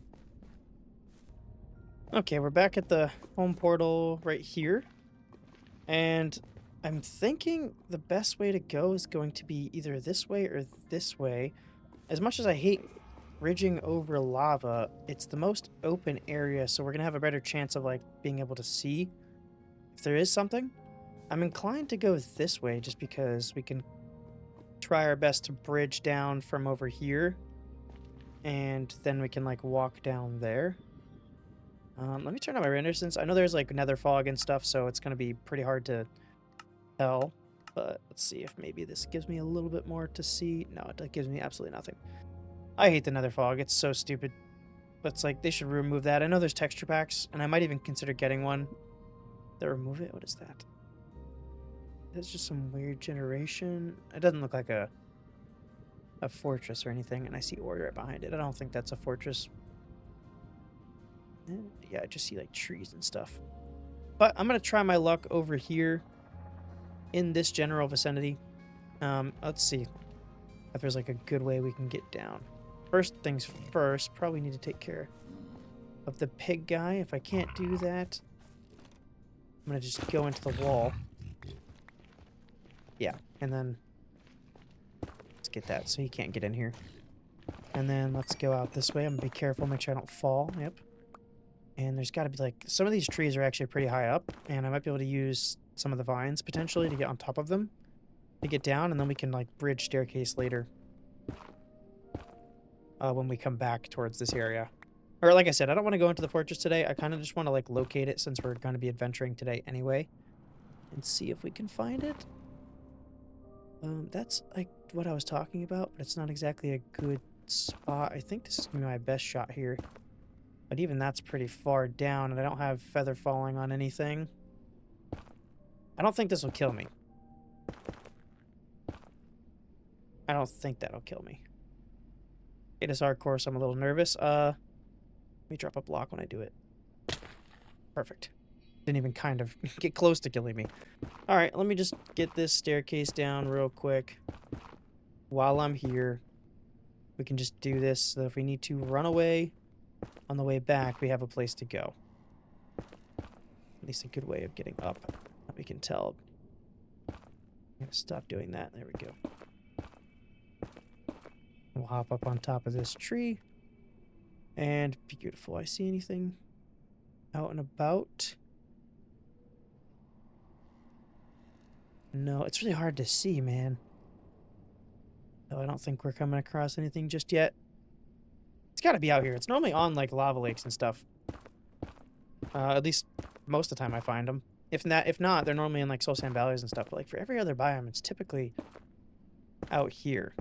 Okay, we're back at the home portal right here. And I'm thinking the best way to go is going to be either this way or this way. As much as I hate bridging over lava, it's the most open area, so we're going to have a better chance of, like, being able to see if there is something. I'm inclined to go this way just because we can try our best to bridge down from over here, and then we can, like, walk down there. Let me turn on my render since I know there's, like, nether fog and stuff, so it's going to be pretty hard to tell. But let's see if maybe this gives me a little bit more to see. No, it gives me absolutely nothing. I hate the nether fog. It's so stupid. But it's like, they should remove that. I know there's texture packs, and I might even consider getting one that remove it. What is that? That's just some weird generation. It doesn't look like a fortress or anything, and I see ore right behind it. I don't think that's a fortress. Yeah, I just see, like, trees and stuff. But I'm going to try my luck over here in this general vicinity. Let's see if there's, like, a good way we can get down. First things first, probably need to take care of the pig guy. If I can't do that, I'm going to just go into the wall. Yeah, and then let's get that so he can't get in here. And then let's go out this way. I'm going to be careful, make sure I don't fall. Yep. And there's got to be, like, some of these trees are actually pretty high up, and I might be able to use some of the vines potentially to get on top of them to get down, and then we can, like, bridge staircase later when we come back towards this area. Or, like I said, I don't want to go into the fortress today. I kind of just want to, like, locate it since we're going to be adventuring today anyway, and see if we can find it. That's, like, what I was talking about, but it's not exactly a good spot. I think this is going to be my best shot here. But even that's pretty far down, and I don't have feather falling on anything. I don't think this will kill me. I don't think that'll kill me. It is hardcore, so I'm a little nervous. Let me drop a block when I do it. Perfect. Didn't even kind of get close to killing me. Alright, let me just get this staircase down real quick. While I'm here, we can just do this so that if we need to run away on the way back, we have a place to go. At least a good way of getting up that we can tell. I'm gonna stop doing that. There we go. We'll hop up on top of this tree. And beautiful. I see anything out and about? No, it's really hard to see, man. No, I don't think we're coming across anything just yet. It's got to be out here. It's normally on, like, lava lakes and stuff. At least most of the time I find them. If not, they're normally in, like, soul sand valleys and stuff. But, like, for every other biome, it's typically out here.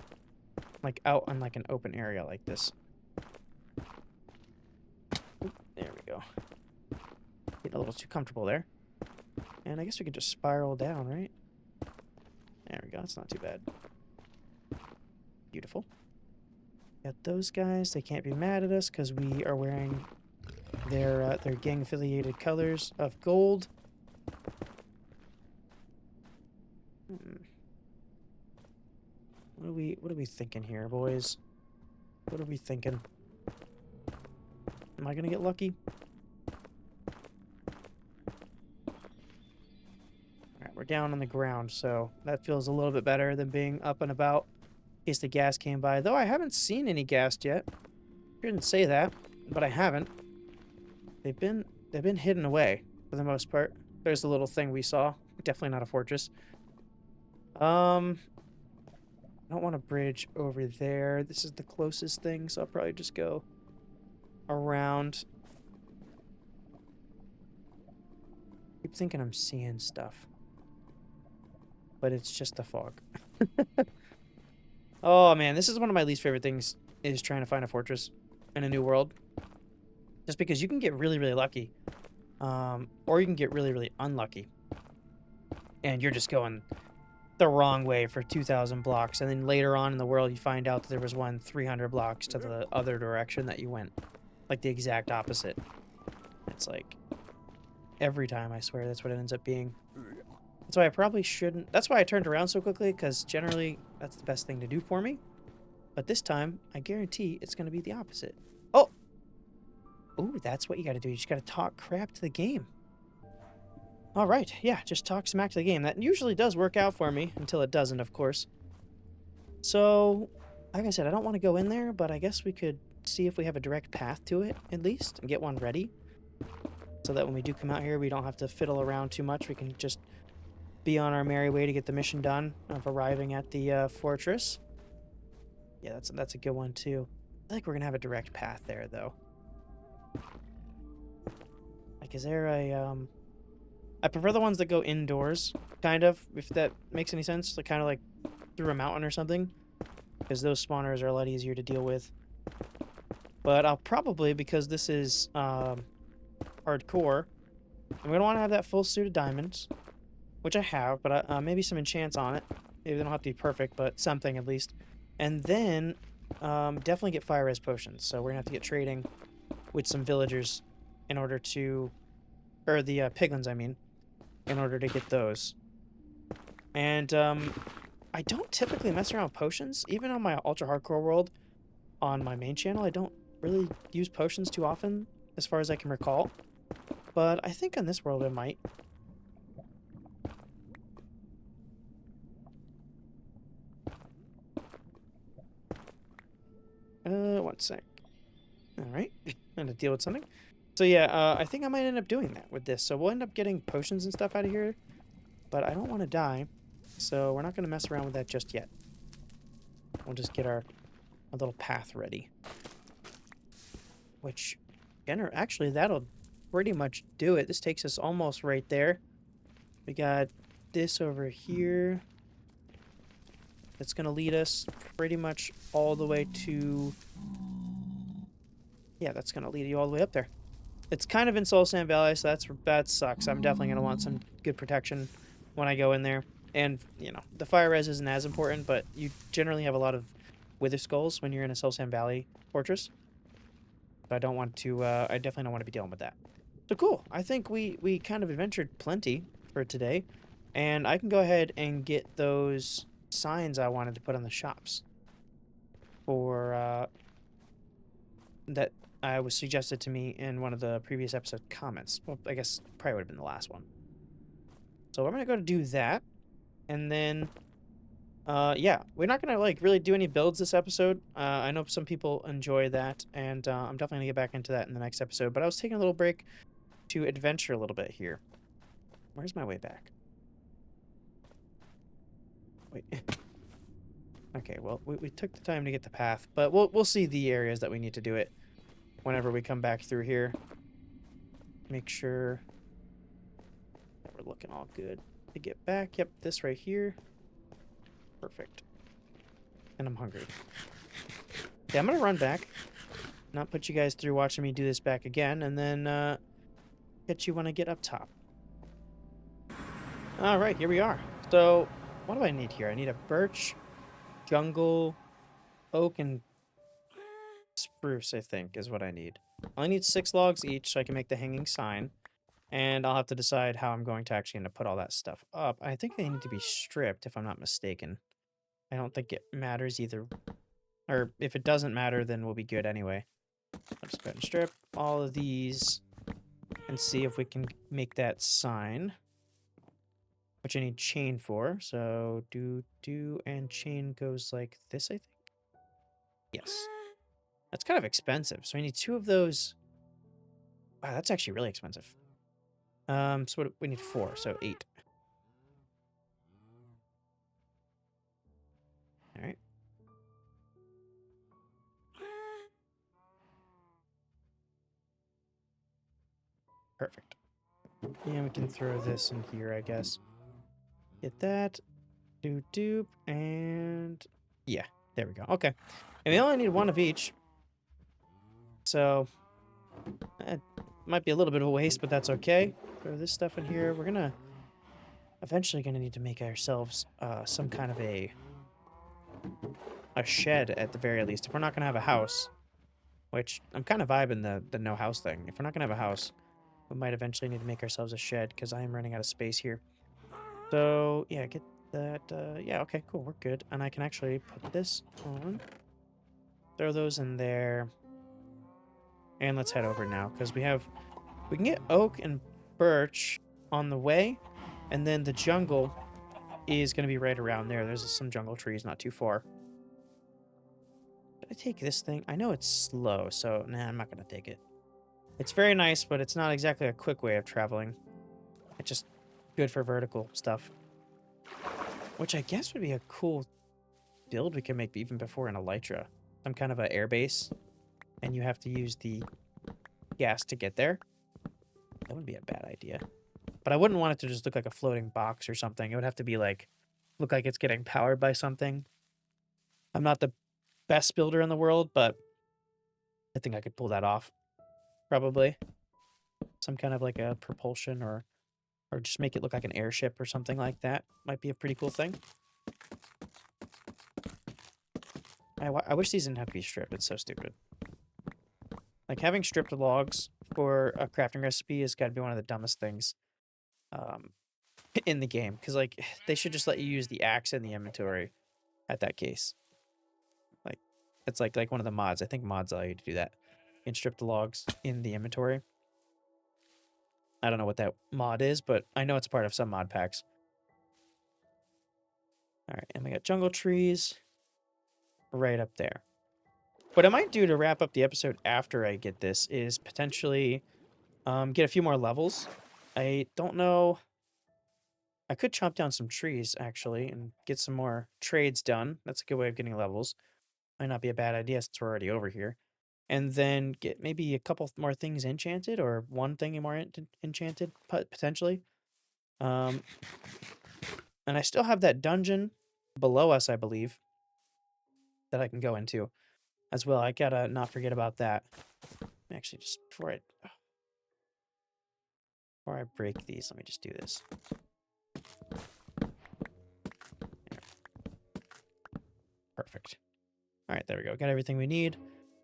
Like, out on, like, an open area like this. Oop, there we go. Getting a little too comfortable there. And I guess we could just spiral down, right? There we go. That's not too bad. Beautiful. Got those guys. They can't be mad at us because we are wearing their gang-affiliated colors of gold. What are we thinking here, boys? What are we thinking? Am I gonna get lucky? Alright, we're down on the ground, so that feels a little bit better than being up and about in case the gas came by. Though I haven't seen any gas yet. I didn't say that, but I haven't. They've been hidden away for the most part. There's the little thing we saw. Definitely not a fortress. I don't want to bridge over there. This is the closest thing, so I'll probably just go around. I keep thinking I'm seeing stuff, but it's just the fog. Oh man, this is one of my least favorite things, is trying to find a fortress in a new world. Just because you can get really, really lucky. Or you can get really, really unlucky. And you're just going the wrong way for 2,000 blocks. And then later on in the world, you find out that there was one 300 blocks to the other direction that you went. Like the exact opposite. It's like, every time, I swear, that's what it ends up being. That's why I probably shouldn't. That's why I turned around so quickly, because generally that's the best thing to do for me. But this time, I guarantee it's going to be the opposite. Oh! Ooh, that's what you got to do. You just got to talk crap to the game. All right, yeah, just talk smack to the game. That usually does work out for me, until it doesn't, of course. So, like I said, I don't want to go in there, but I guess we could see if we have a direct path to it, at least, and get one ready. So that when we do come out here, we don't have to fiddle around too much. We can just be on our merry way to get the mission done of arriving at the fortress. Yeah, that's a good one, too. I think we're going to have a direct path there, though. Like, is there a, I prefer the ones that go indoors, kind of, if that makes any sense. Like, kind of like through a mountain or something. Because those spawners are a lot easier to deal with. But I'll probably, because this is hardcore, I'm going to want to have that full suit of diamonds. Which I have, but maybe some enchants on it. Maybe they don't have to be perfect, but something at least. And then definitely get fire res potions. So we're going to have to get trading with some villagers in order to... Or the piglins, I mean. In order to get those. And I don't typically mess around with potions. Even on my ultra hardcore world, on my main channel, I don't really use potions too often, as far as I can recall. But I think on this world I might. One sec. Alright. I'm gonna deal with something. So yeah, I think I might end up doing that with this. So we'll end up getting potions and stuff out of here. But I don't want to die. So we're not going to mess around with that just yet. We'll just get our little path ready. Which, actually, that'll pretty much do it. This takes us almost right there. We got this over here. That's going to lead us pretty much all the way to... Yeah, that's going to lead you all the way up there. It's kind of in Soul Sand Valley, so that sucks. I'm definitely going to want some good protection when I go in there. And, you know, the fire res isn't as important, but you generally have a lot of wither skulls when you're in a Soul Sand Valley fortress. But I don't want to, I definitely don't want to be dealing with that. So cool. I think we kind of adventured plenty for today. And I can go ahead and get those signs I wanted to put on the shops. For, that was suggested to me in one of the previous episode comments. Well, I guess probably would have been the last one. So I'm going to go to do that. And then, yeah, we're not going to, like, really do any builds this episode. I know some people enjoy that, and I'm definitely going to get back into that in the next episode. But I was taking a little break to adventure a little bit here. Where's my way back? Wait. Okay, well, we took the time to get the path, but we'll see the areas that we need to do it whenever we come back through here. Make sure that we're looking all good to get back. Yep, this right here. Perfect. And I'm hungry. Yeah, I'm gonna run back. Not put you guys through watching me do this back again, and then get you when I get up top. Alright, here we are. So, what do I need here? I need a birch, jungle, oak, and spruce, I think, is what I need. I only need 6 logs each so I can make the hanging sign. And I'll have to decide how I'm going to actually end up put all that stuff up. I think they need to be stripped, if I'm not mistaken. I don't think it matters either. Or if it doesn't matter, then we'll be good anyway. I'll just go ahead and strip all of these and see if we can make that sign. Which I need chain for. So and chain goes like this, I think. Yes. That's kind of expensive. So I need 2 of those. Wow, that's actually really expensive. So what, we need 4, so 8. All right. Perfect. And we can throw this in here, I guess. Get that. Doop doop. And yeah, there we go. Okay. And we only need one of each. So it might be a little bit of a waste, but that's okay. Throw this stuff in here. We're gonna eventually gonna need to make ourselves some kind of a shed at the very least. If we're not gonna have a house, which I'm kind of vibing the no house thing. If we're not gonna have a house, we might eventually need to make ourselves a shed because I am running out of space here. So yeah, get that. Yeah, okay, cool. We're good, and I can actually put this on. Throw those in there, and let's head over now because we can get oak and birch on the way, and then the jungle is going to be right around there. There's some jungle trees not too far. Did I take this thing? I know it's slow, so nah, I'm not going to take it. It's very nice, but it's not exactly a quick way of traveling. It's just good for vertical stuff. Which I guess would be a cool build we can make even before an elytra. Some kind of an air base, and you have to use the gas to get there. That wouldn't be a bad idea. But I wouldn't want it to just look like a floating box or something. It would have to be like, look like it's getting powered by something. I'm not the best builder in the world, but I think I could pull that off. Probably. Some kind of like a propulsion or just make it look like an airship or something like that. Might be a pretty cool thing. I wish these didn't have to be stripped. It's so stupid. Like, having stripped logs for a crafting recipe has got to be one of the dumbest things in the game. Because, like, they should just let you use the axe in the inventory at that case. Like, it's like one of the mods. I think mods allow you to do that. You can strip the logs in the inventory. I don't know what that mod is, but I know it's a part of some mod packs. All right, and we got jungle trees right up there. What I might do to wrap up the episode after I get this is potentially get a few more levels. I don't know. I could chop down some trees, actually, and get some more trades done. That's a good way of getting levels. Might not be a bad idea since we're already over here. And then get maybe a couple more things enchanted, or one thing more enchanted, potentially. And I still have that dungeon below us, I believe, that I can go into as well. I gotta not forget about that. Actually, just before I break these, let me just do this. Perfect. All right, there we go. Got everything we need.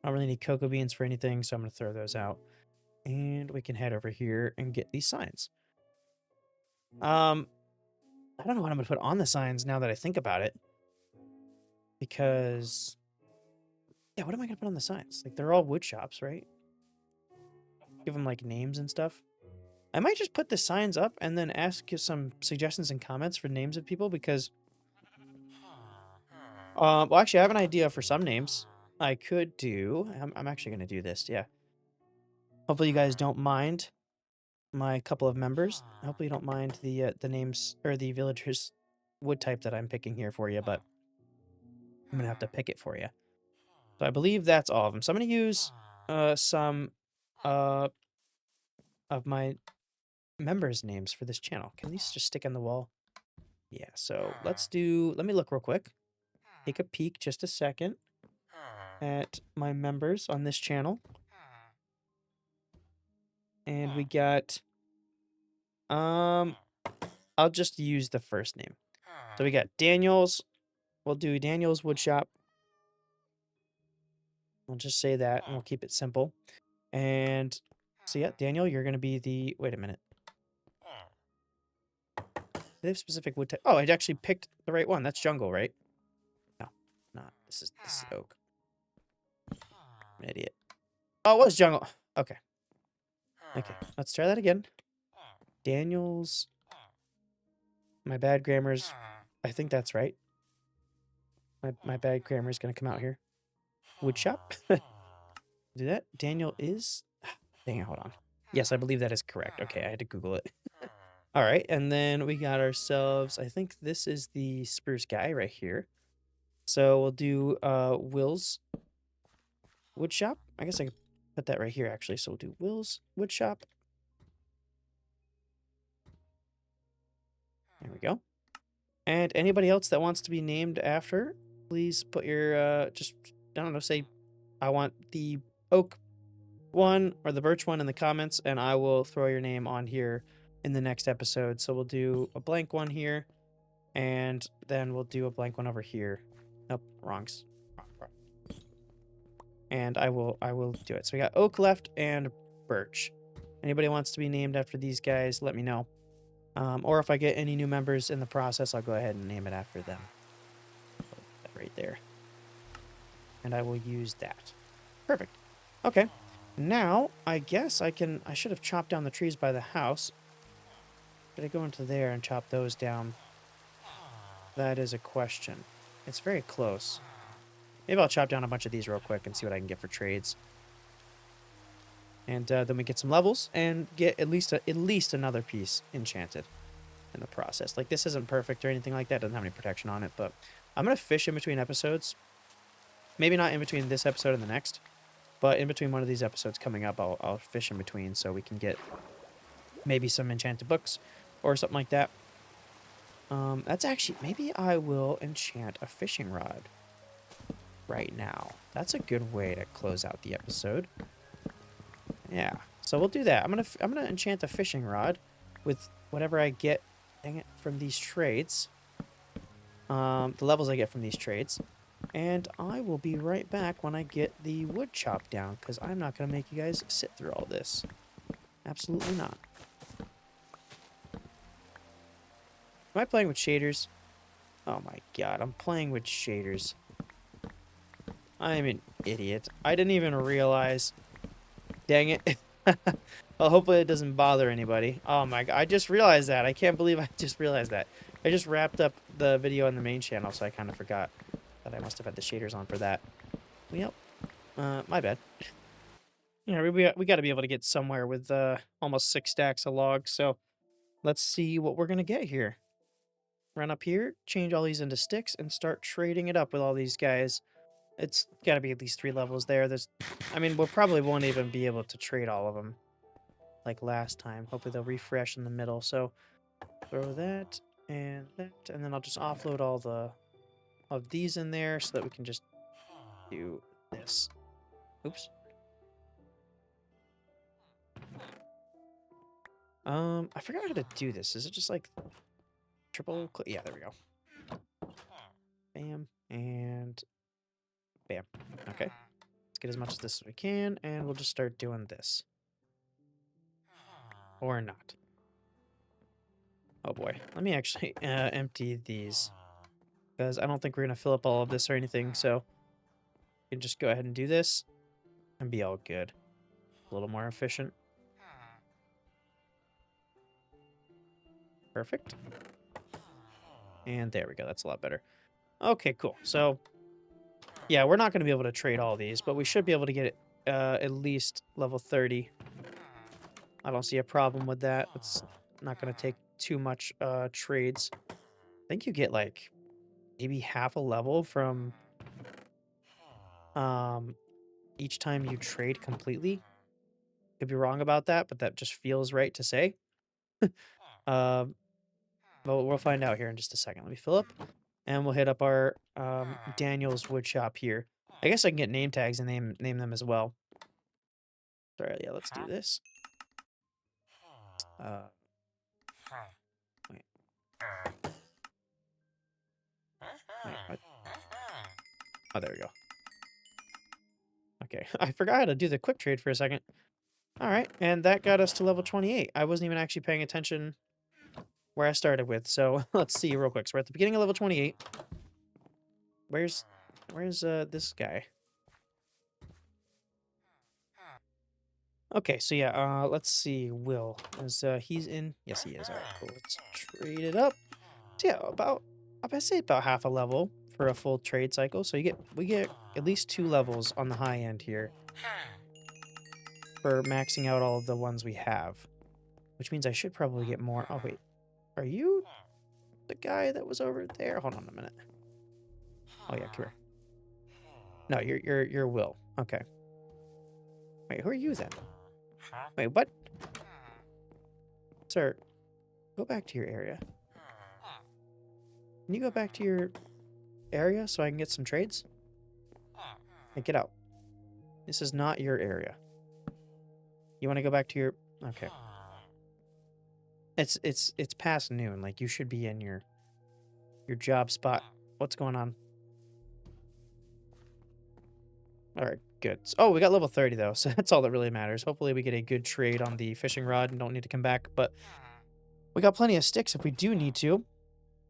I don't really need cocoa beans for anything, so I'm going to throw those out. And we can head over here and get these signs. I don't know what I'm going to put on the signs now that I think about it. Because, yeah, what am I going to put on the signs? Like, they're all wood shops, right? Give them, like, names and stuff. I might just put the signs up and then ask you some suggestions and comments for names of people because... well, actually, I have an idea for some names. I could do... I'm actually going to do this, yeah. Hopefully you guys don't mind my couple of members. Hopefully you don't mind the names or the villagers wood type that I'm picking here for you, but I'm gonna have to pick it for you. So I believe that's all of them. So I'm gonna use some of my members' names for this channel. Can these just stick on the wall? Yeah, so let me look real quick. Take a peek just a second at my members on this channel. And we got I'll just use the first name. So we got Daniel's. We'll do Daniel's Woodshop. I'll just say that and we'll keep it simple. And so yeah, Daniel, you're gonna be the wait a minute. They have specific wood type. Oh, I actually picked the right one. That's jungle, right? No, not. This is oak. I'm an idiot. Oh, it was jungle. Okay. Okay. Let's try that again. Daniel's. My bad grammar's. I think that's right. My bad grammar is gonna come out here. Woodshop. Do that. Daniel is. Dang it, hold on. Yes, I believe that is correct. Okay, I had to Google it. All right, and then we got ourselves, I think this is the spruce guy right here. So we'll do Will's Woodshop. I guess I could put that right here, actually. So we'll do Will's Woodshop. There we go. And anybody else that wants to be named after, please put your, just, I don't know, say, I want the oak one or the birch one in the comments, and I will throw your name on here in the next episode. So we'll do a blank one here, and then we'll do a blank one over here. Nope, wrongs. Wrong. And I will do it. So we got oak left and birch. Anybody wants to be named after these guys, let me know. Or if I get any new members in the process, I'll go ahead and name it after them. Put that right there. And I will use that. Perfect. Okay. Now, I guess I should have chopped down the trees by the house. Did I go into there and chop those down? That is a question. It's very close. Maybe I'll chop down a bunch of these real quick and see what I can get for trades. And then we get some levels and get at least another piece enchanted in the process. Like, this isn't perfect or anything like that. Doesn't have any protection on it, but I'm going to fish in between episodes. Maybe not in between this episode and the next, but in between one of these episodes coming up, I'll fish in between so we can get maybe some enchanted books or something like that. That's actually, maybe I will enchant a fishing rod right now. That's a good way to close out the episode. Yeah, so we'll do that. I'm gonna enchant a fishing rod with whatever I get, dang it, from these trades. The levels I get from these trades. And I will be right back when I get the wood chopped down, because I'm not going to make you guys sit through all this. Absolutely not. Am I playing with shaders? Oh my god, I'm playing with shaders. I'm an idiot. I didn't even realize. Dang it. Well, hopefully it doesn't bother anybody. Oh my god, I just realized that. I can't believe I just realized that. I just wrapped up the video on the main channel, so I kind of forgot that I must have had the shaders on for that. Yep. My bad. Yeah, we got to be able to get somewhere with almost 6 stacks of logs, so let's see what we're going to get here. Run up here, change all these into sticks, and start trading it up with all these guys. It's got to be at least 3 levels there. I mean, we'll probably won't even be able to trade all of them like last time. Hopefully they'll refresh in the middle, so throw that, and then I'll just offload all of these in there so that we can just do this. Oops. I forgot how to do this. Is it just like triple click? Yeah, there we go. Bam, and bam. Okay. Let's get as much of this as we can, and we'll just start doing this. Or not. Oh boy. Let me actually empty these, because I don't think we're going to fill up all of this or anything, so we can just go ahead and do this and be all good. A little more efficient. Perfect. And there we go. That's a lot better. Okay, cool. So, yeah, we're not going to be able to trade all these, but we should be able to get it at least level 30. I don't see a problem with that. It's not going to take too much trades. I think you get, like, maybe half a level from each time you trade completely. Could be wrong about that, but that just feels right to say. Um, Well, we'll find out here in just a second. Let me fill up, and we'll hit up our Daniel's wood shop here. I guess I can get name tags and name them as well. Sorry, yeah, let's do this. Wait. Wait, what? Oh, there we go. Okay, I forgot how to do the quick trade for a second. All right, and that got us to level 28. I wasn't even actually paying attention where I started with, so let's see real quick. So we're at the beginning of level 28. Where's this guy? Okay, so yeah, let's see. Will is he's in? Yes, he is. All right, cool. Let's trade it up. So yeah, I say about half a level for a full trade cycle. So we get at least 2 levels on the high end here for maxing out all of the ones we have, which means I should probably get more. Oh wait, are you the guy that was over there? Hold on a minute. Oh yeah, come here. No, you're Will. Okay. Wait, who are you then? Wait, what? Sir, go back to your area. Can you go back to your area so I can get some trades? Hey, get out. This is not your area. You want to go back to your... Okay. It's past noon. Like, you should be in your job spot. What's going on? Alright, good. Oh, we got level 30, though, so that's all that really matters. Hopefully we get a good trade on the fishing rod and don't need to come back, but we got plenty of sticks if we do need to.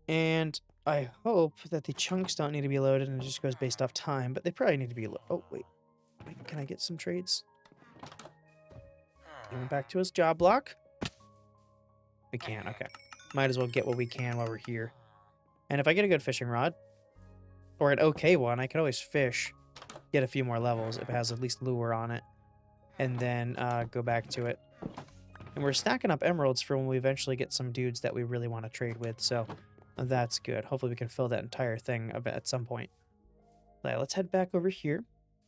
And I hope that the chunks don't need to be loaded and it just goes based off time, but they probably need to be oh, wait. Wait, can I get some trades? He went back to his job block. We can, okay. Might as well get what we can while we're here. And if I get a good fishing rod, or an okay one, I can always fish, get a few more levels if it has at least lure on it, and then go back to it. And we're stacking up emeralds for when we eventually get some dudes that we really want to trade with, so that's good. Hopefully we can fill that entire thing at some point. Right, let's head back over here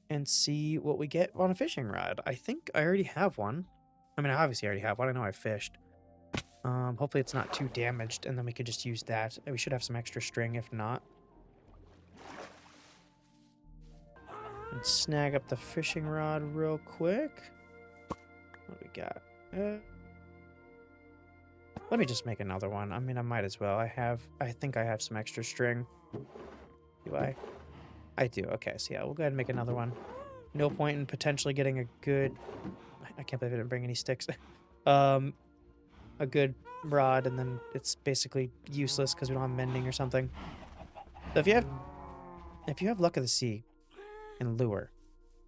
and see what we get on a fishing rod. I think I already have one. I mean, I obviously already have one. I know I fished. Hopefully it's not too damaged, and then we could just use that. We should have some extra string if not. And snag up the fishing rod real quick. What do we got? Let me just make another one. I mean, I might as well. I think I have some extra string. Do I? I do. Okay, so yeah, we'll go ahead and make another one. No point in potentially getting a good... I can't believe I didn't bring any sticks. A good rod, and then it's basically useless because we don't have mending or something. So if you have luck of the sea and lure,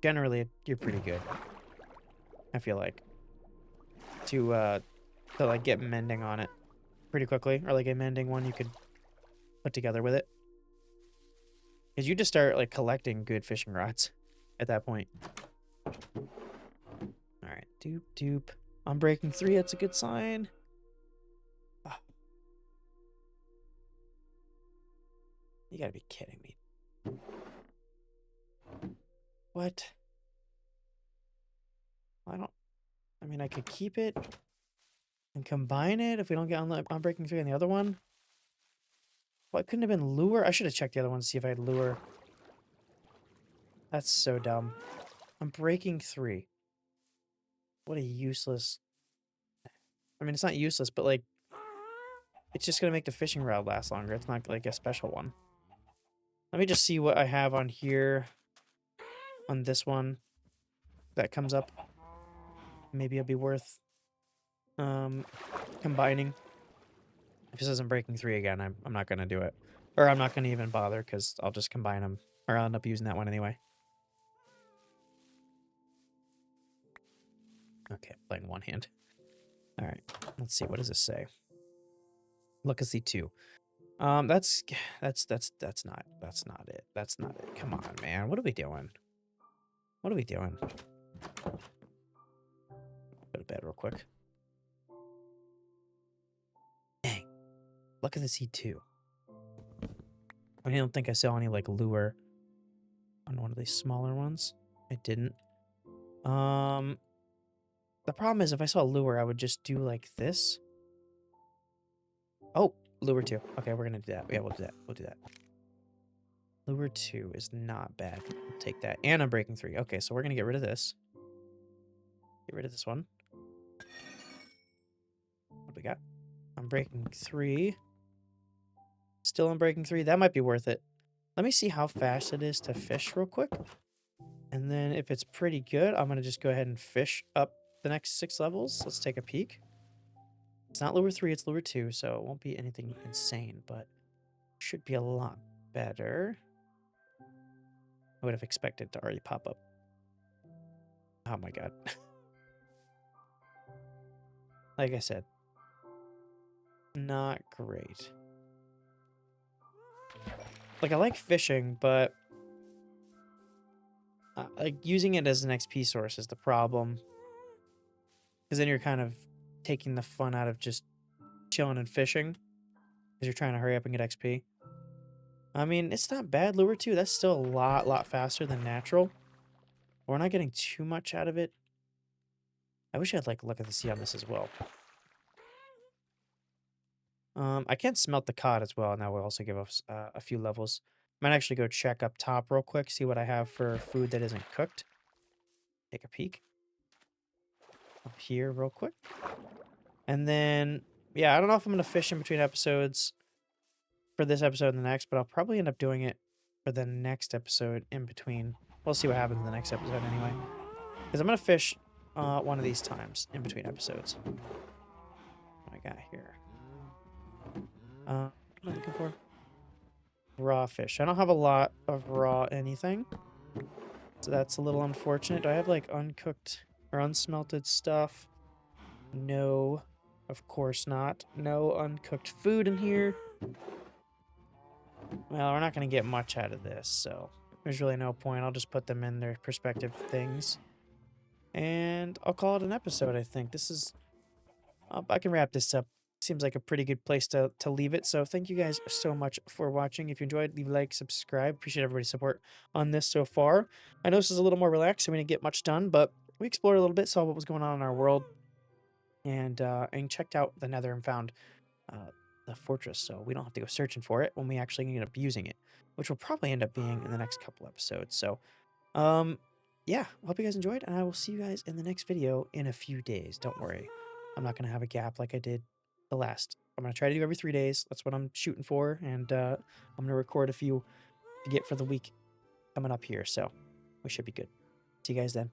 generally you're pretty good. I feel like to like get mending on it pretty quickly, or like a mending one you could put together with it. Because you just start like collecting good fishing rods at that point. All right, doop doop. I'm breaking 3. That's a good sign. Ah. You gotta be kidding me. What? I mean, I could keep it and combine it if we don't get on breaking 3 on the other one. Well, it couldn't have been lure. I should have checked the other one to see if I had lure. That's so dumb. I'm breaking 3. What a useless... I mean, it's not useless, but like, it's just gonna make the fishing rod last longer. It's not like a special one. Let me just see what I have on here. On this one. That comes up. Maybe it'll be worth combining. If this isn't breaking 3 again, I'm not gonna do it. Or I'm not gonna even bother, because I'll just combine them. Or I'll end up using that one anyway. Okay, playing one hand. Alright, let's see, what does this say? Look, see 2. That's not it. That's not it. Come on, man. What are we doing? What are we doing? Go to bed real quick. Dang. Look at the C2. I don't think I saw any like lure on one of these smaller ones. I didn't. The problem is if I saw lure, I would just do like this. Oh, lure 2. Okay, we're gonna do that. Yeah, we'll do that. We'll do that. Lure 2 is not bad. I'll take that. And I'm breaking 3. Okay, so we're gonna get rid of this. Get rid of this one. What do we got? I'm breaking 3. Still I'm breaking 3. That might be worth it. Let me see how fast it is to fish real quick. And then if it's pretty good, I'm gonna just go ahead and fish up the next 6 levels. Let's take a peek. It's not lure 3, it's lure 2, so it won't be anything insane, but should be a lot better. I would have expected to already pop up. Oh my god. Like I said, not great. Like, I like fishing, but like using it as an XP source is the problem. Because then you're kind of taking the fun out of just chilling and fishing. Because you're trying to hurry up and get XP. I mean, it's not bad, lure 2. That's still a lot faster than natural. We're not getting too much out of it. I wish I had like look at the sea on this as well. I can smelt the cod as well, and that will also give us a few levels. Might actually go check up top real quick, see what I have for food that isn't cooked. Take a peek up here real quick. And then, yeah, I don't know if I'm going to fish in between episodes for this episode and the next, but I'll probably end up doing it for the next episode in between. We'll see what happens in the next episode anyway. Because I'm going to fish one of these times in between episodes. What I got here? What am I looking for? Raw fish. I don't have a lot of raw anything. So that's a little unfortunate. Do I have like uncooked or unsmelted stuff? No, of course not. No uncooked food in here. Well, we're not going to get much out of this, so there's really no point. I'll just put them in their perspective things. And I'll call it an episode, I think. This is... I can wrap this up. Seems like a pretty good place to leave it. So thank you guys so much for watching. If you enjoyed, leave a like, subscribe. Appreciate everybody's support on this so far. I know this is a little more relaxed, so we didn't get much done, but we explored a little bit, saw what was going on in our world, and checked out the Nether and found the fortress, so we don't have to go searching for it when we actually end up using it, which will probably end up being in the next couple episodes. So, yeah, I hope you guys enjoyed, and I will see you guys in the next video in a few days. Don't worry, I'm not going to have a gap like I did the last. I'm going to try to do every 3 days. That's what I'm shooting for, and I'm going to record a few to get for the week coming up here, so we should be good. See you guys then.